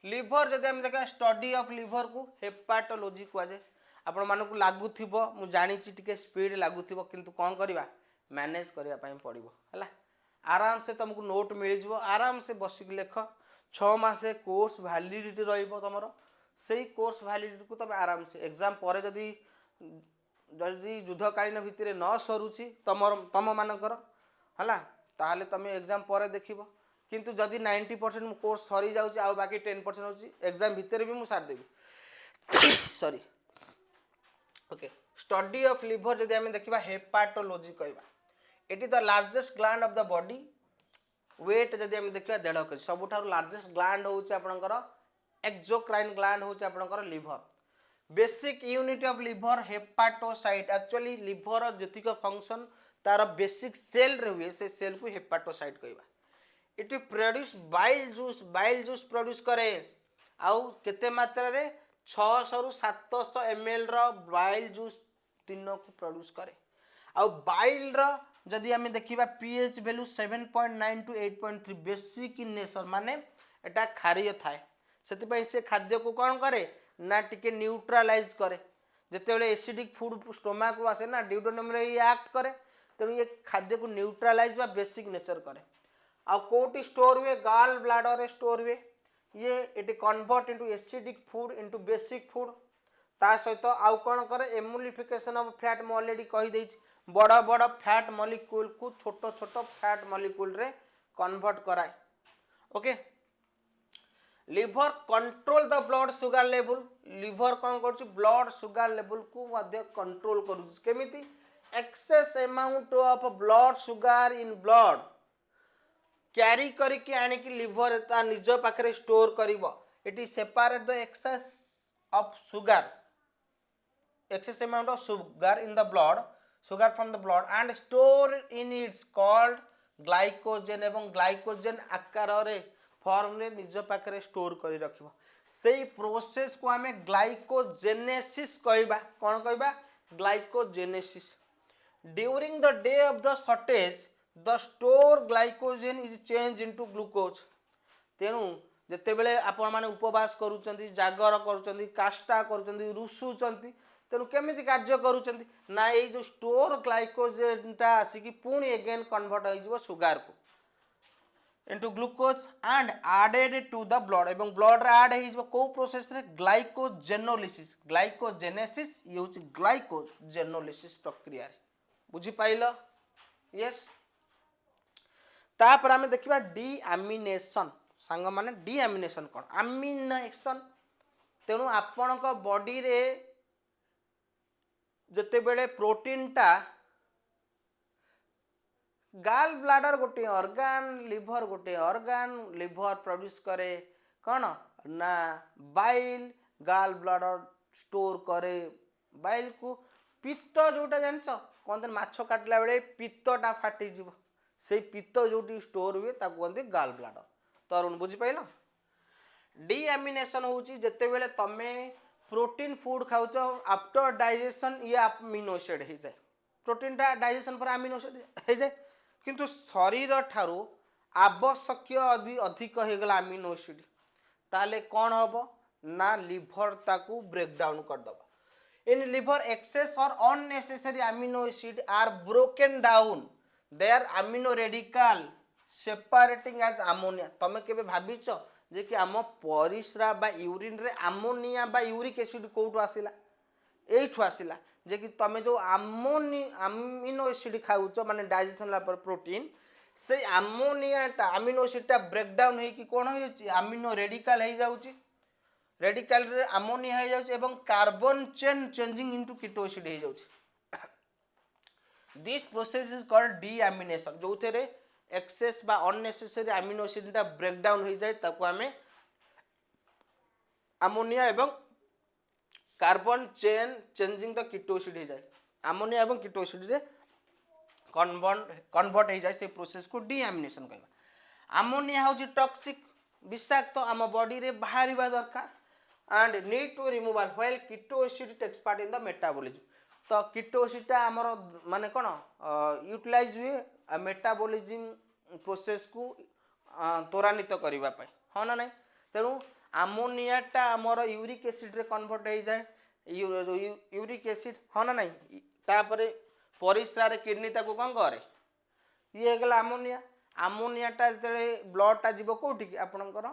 लिवर जदि हम देखा स्टडी ऑफ लिवर को हेपाटोलॉजी कुआ जाए आपण मानक लागुथिबो मु जानि छि टिके स्पीड लागुथिबो किंतु कोन करबा मैनेज करिया पई पड़िबो हला आराम से तुमको नोट मिल जिवो आराम से बसिक लेख 6 मासे कोर्स वैलिडिटी रहिबो तमरो सेही कोर्स वैलिडिटी को तबे आराम से एग्जाम परे जदि युद्धकालीन भितर न सरुची तम मानकर हला ताहले तमे एग्जाम परे देखिबो किंतु जदि 90% कोर्स सरी जाउची आ बाकी 10% होची एग्जाम भितर भी मु सार देबी sorry okay study of liver जदि आमे देखिबा हेपाटोलॉजी कहबा eighty the largest gland of the body weight जदि आमे देखिबा 1.5 केजी सबुठार लार्जेस्ट ग्लैंड होउची आपनकर एक्सोक्राइन ग्लैंड होउची आपनकर liver basic unit of liver hepatocyte actually liver जतिक फंक्शन तार बेसिक सेल रे हुए से सेल को हेपाटोसाइट कहबा it produce bile juice produce करे आउ केते मात्रा रे 600 रु 700 ml रो बाइल जूस दिन को प्रोड्यूस करे आउ बाइल रो जदि हमें देखिबा pH value 7.9 to 8.3 basic in nature माने एटा खारिय थाए सेति पई से खाद्य को कोन करे ना टिके न्यूट्रलाइज करे जेतेबेले एसिडिक फूड स्टोमक को आसे ना ड्यूटेनम रे एक्ट करे तेणु ये खाद्य को न्यूट्रलाइज बा बेसिक नेचर करे आ कोटी स्टोर हुए गाल ब्लाडर रे स्टोर हुए ये it convert into acidic food into basic food ता सहित आउ कोन करे एमुलिफिकेशन ऑफ फैट म ऑलरेडी कहि देछि बड़ा बड़ा फैट मॉलिक्यूल को छोटो छोटो फैट मॉलिक्यूल रे कन्वर्ट कराए okay liver control the blood sugar level liver कौन कर ब्लड सुगर लेवल को मध्य कंट्रोल करूछ केमिति excess amount of blood sugar in blood carry करके आने की लिवर ता निज पाखरे स्टोर करिवो it is separate the excess amount of sugar in the blood sugar from the blood and store in its called glycogen एवं glycogen आकार रे फॉर्म रे निज पाखरे स्टोर करी रखिबो सेही प्रोसेस को हमें ग्लाइकोजेनेसिस कहबा कोन कहबा glycogenesis during the day of the shortage the store glycogen is change into glucose तेणु जिते बेले आपण माने उपवास करूचंती जागर करूचंती काष्टा करूचंती रुसुचंती तेणु केमिति कार्य करूचंती ना ये जो स्टोर ग्लाइकोजेन टा आसिकी पुणी अगेन कन्वर्ट हो जिवो सुगर को into glucose and added to the blood एवं ब्लड रे ऐड हो जिवो को प्रोसेस रे ग्लाइकोजेनोलिसिस ग्लाइकोजेनेसिस ये होची ग्लाइकोजेनोलिसिस प्रक्रिया रे बुझी पाइलो यस तापर आमे देखिबा डीएमिनेशन सांग माने डीएमिनेशन कोन एमिनेशन तेणु आपण को बॉडी रे जते बेले प्रोटीन टा गाल ब्लाडर गोटे ऑर्गन लिवर प्रोड्यूस करे कौन ना बाइल गाल ब्लाडर स्टोर करे बाइल को पित्त जोटा जानछ कहते माछ काटला बेले पित्तटा फाटी जीव से पित्त जो स्टोर हुए कहते गाल ब्लाडर तरुण बुझी पाइल डीएमिनेशन होची जते बेले तमे प्रोटीन फूड खाउछ आफ्टर डाइजेशन ये अमीनो एसिड हो जाए प्रोटीन टा डाइजेशन पर अमीनो एसिड हो जाए किंतु शरीर ठारू आवश्यक अधिक हो गला अमीनो एसिड ताले कौन हम ना लिभर ताकू ब्रेक डाउन कर दबा। In liver excess or unnecessary amino acid are broken down their amino radical separating as ammonia। तमे केबे भाबिछ जे कि आम परिस्रा बा यूरिन रे अमोनिया बा यूरिक एसिड कोठु आसिला एठु आसिला जे कि तमे जो अमीनो एसिड खाउछ माने डाइजेशन ला पर प्रोटीन से अमोनियाटा अमीनो एसिडटा ब्रेक डाउन हे कि कोन हो अमीनो रेडिकल हे जाउची रेडिकल रे अमोनिया हो जाउची एवं carbon chain changing into keto acid हो जाउची। This process is called deamination जो थे एक्सेस बा अननेसेसरी अमीनो एसिड टा ब्रेक डाउन हो जाए ताको हमें अमोनिया एवं carbon chain changing the keto acid हो जाए अमोनिया एवं कीटो एसिड रे कन्वर्ट हो जाए से प्रोसेस को डीअमीनेशन कहबा। अमोनिया होची टॉक्सिक विषाक्त आम बॉडी रे बाहरिबा दरकार and need to removal while keto acid takes part in the metabolism। तो कीटो एसिड आमर माने कौन यूटिलाइज हुए मेटाबॉलिज्म प्रोसेस को त्वरान्वित करने हाँ ना नहीं तेणु अमोनियाटा आमर यूरिक एसिड रे कन्वर्ट हो जाए यूरिक एसिड हाँ ना नहीं तापर परिस्रा रे किडनी ताको कौन करे ये गला अमोनिया अमोनियाटा जो ब्लडटा जीव कौटी आपणकर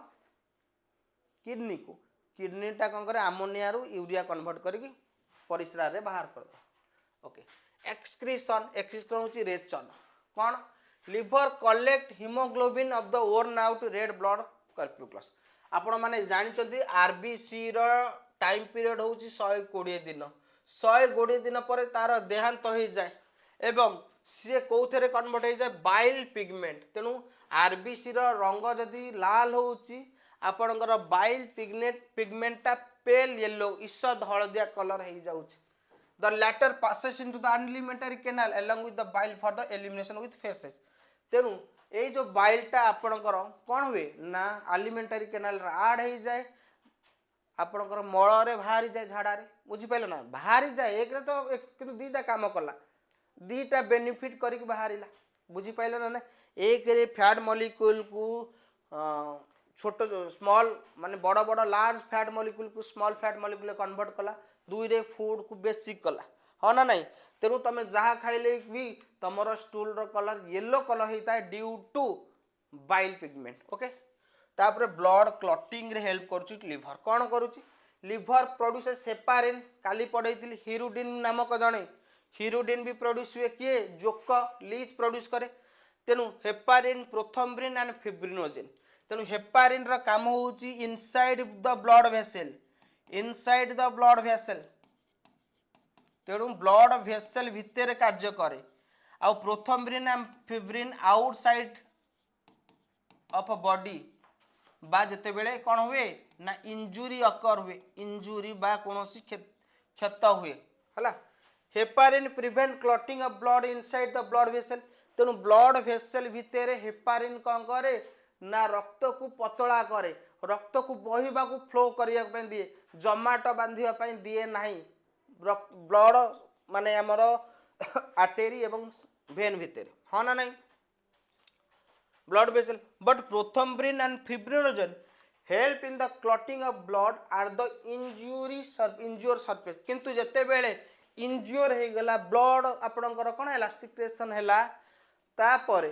किडनी को किडनीटा कौन करे अमोनिया रु यूरिया कन्वर्ट करके परिस्रा रे बाहर कर दो। ओके एक्सक्रीशन एक्सक्रीशन होची रेचन कौन liver collect haemoglobin of the worn out red blood corpuscles. आपण माने जानिचंती आरबीसी रो टाइम पीरियड होची 120 दिन 120 दिन पर तार देहांत हो जाए एवं सी कौथे कन्वर्ट हो जाए बाइल पिगमेंट तेणु आरबीसी रो रंग जदि लाल होची आपणकर बाइल पिगमेंटा पेल येलो ईषद हलदिया कलर हो जाउची। The latter passes into the alimentary canal along with the bile for the elimination with faeces. तेणु ये जो बाइलटा आपणकर कौन हुए ना अलिमेंटरी कैनाल आड हो जाए आपणकर मल रे बाहरी जाए झाड़ा रे बुझिपाइल ना बाहरी जाए एक तो किंतु दीटा काम कला दीटा बेनिफिट करके बाहरिला बुझिपाइल ना एक रे फैट मॉलिक्यूल को छोट स्मॉल माने बड़ बड़ लार्ज फैट मॉलिक्यूल को स्मॉल फैट मॉलिक्यूल कन्वर्ट कला दुई रे फूड को बेसिक कला हाँ ना नहीं तेणु तुम जहाँ खाइले भी तुमर स्टूल रो कलर येलो कलर होता है due to bile pigment. Okay तापर ब्लड क्लॉटिंग रे हेल्प करुची लिवर कौन करुची लिवर प्रोड्यूस सेपारिन काली पढ़ई हिरुडिन नामक जड़े हिरुडिन भी प्रोड्यूस हुए किए जोक लीच प्रोड्यूस करे तेणु हेपारिन प्रोथम्ब्रिन एंड फिब्रिनोजेन तेणु हेपारिन रा काम होची inside the blood vessel inside the blood vessel तेणु ब्लड वेसल भितर कार्य करे आउ prothrombin and fibrin outside of body बा जते बेले कौन हुए ना इंजुरी अकर हुए इंजुरी बा कोनोसी क्षत हुए हला heparin prevent clotting of blood inside the blood vessel तेणु ब्लड वेसल भितर हेपारिन कौन करे ना रक्त को पतला करे रक्त को बहिबा को फ्लो करिया पे दिए जमाट बांधिया पे दिए नहीं ब्लड माने हमर आर्टेरी एवं वेन भितर हाँ ना नहीं blood vessel but prothrombin and fibrinogen help in the clotting of blood at the injured surface किंतु जते बेले इंज्योर हो गला ब्लड आपणकर कौन है सिक्रेशन है तापर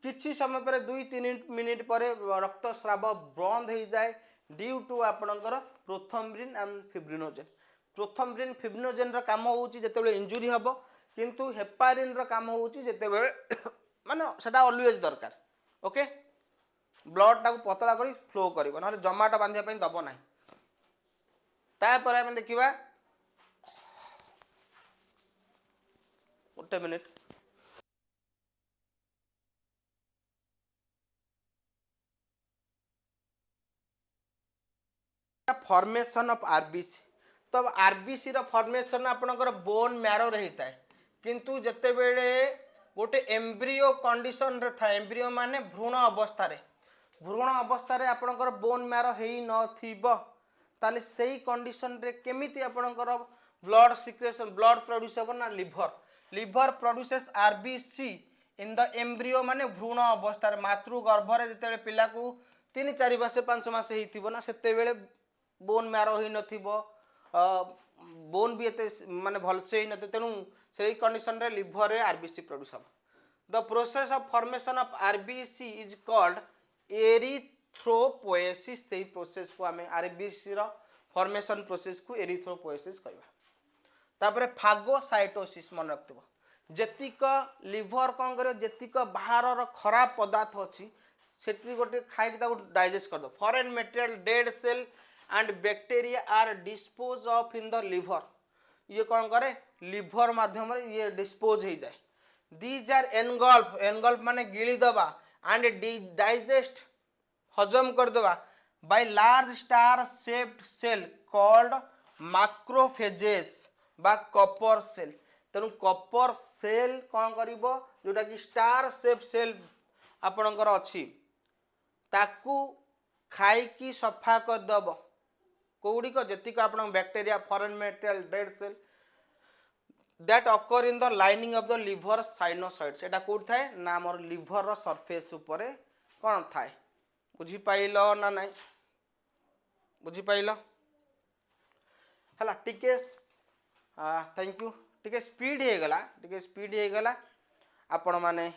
किछि समय पर 2-3 मिनिट पर रक्तस्राव बंद हो जाए ड्यू टू आपणकर प्रोथम्ब्रिन एंड फिब्रिनोजेन फिब्रिनोजेन रो काम होउची जते बेले इंजुरी हबो किंतु हेपारिन रो काम होउची जते बेले माने सेटा ऑलवेज दरकार। ओके ब्लड टाको पतला करी फ्लो करिवो ना जमाटा बांधिया पई दबो नाही तापर हम देखिबा गोटे मिनिट फॉर्मेशन ऑफ आरबीसी तो आरबीसी रो फॉर्मेशन आपनकर बोन मैरो रहता है किंतु जते बेले गोटे एम्ब्रियो कंडीशन रे था एम्ब्रियो माने भ्रूण अवस्था रे आपनकर बोन मैरो हेई नथिबो ताले सेही कंडीशन रे केमिति आपनकर ब्लड सिक्रेशन ब्लड प्रोड्यूस हो ना liver produces RBC in the embryo माने भ्रूण अवस्था रे मातृ गर्भ रे जते पिला को 3-4 मास 5 मास हेइथिबो ना सेते बेले बोन मैरो ही नथिबो बोन भी एते माने भलसे ही नथे तेणु से कंडीशन रे लिवर रे आरबीसी प्रोड्यूस हम the process of formation of RBC is called erythropoiesis से प्रोसेस को हमें आरबीसी रो फॉर्मेशन प्रोसेस को एरिथ्रोपोएसिस कहबा तापर फागोसाइटोसिस मन रखिबो जेतिक लिवर कौन करे जेतिक बाहर खराब पदार्थ अच्छी सेठी गोटे खाई डाइजेस्ट कर दो foreign material dead cell and bacteria are dispose of in the liver ये कौन करे लिवर माध्यम ये डिस्पोज हो जाए दीज आर एनगल्फ माने गिली दबा एंड डाइजेस्ट हजम कर दबा by large star shaped cell called macrophages बा कपर सेल तेणु कपर सेल कौन करिवो जोटा कि स्टार शेप सेल आपणकर अच्छी ताकू खाई सफा करदब कौड़िक जी आप bacteria foreign material dead cell that occur in the lining of the liver sinusoids एटा कोड थाए ना मोर लिवर रो सरफेस ऊपर कौन थाए बुझी पाइल ना नहीं बुझी पाइल हला टिके थैंक यू टिके स्पीड हो गला आपण माने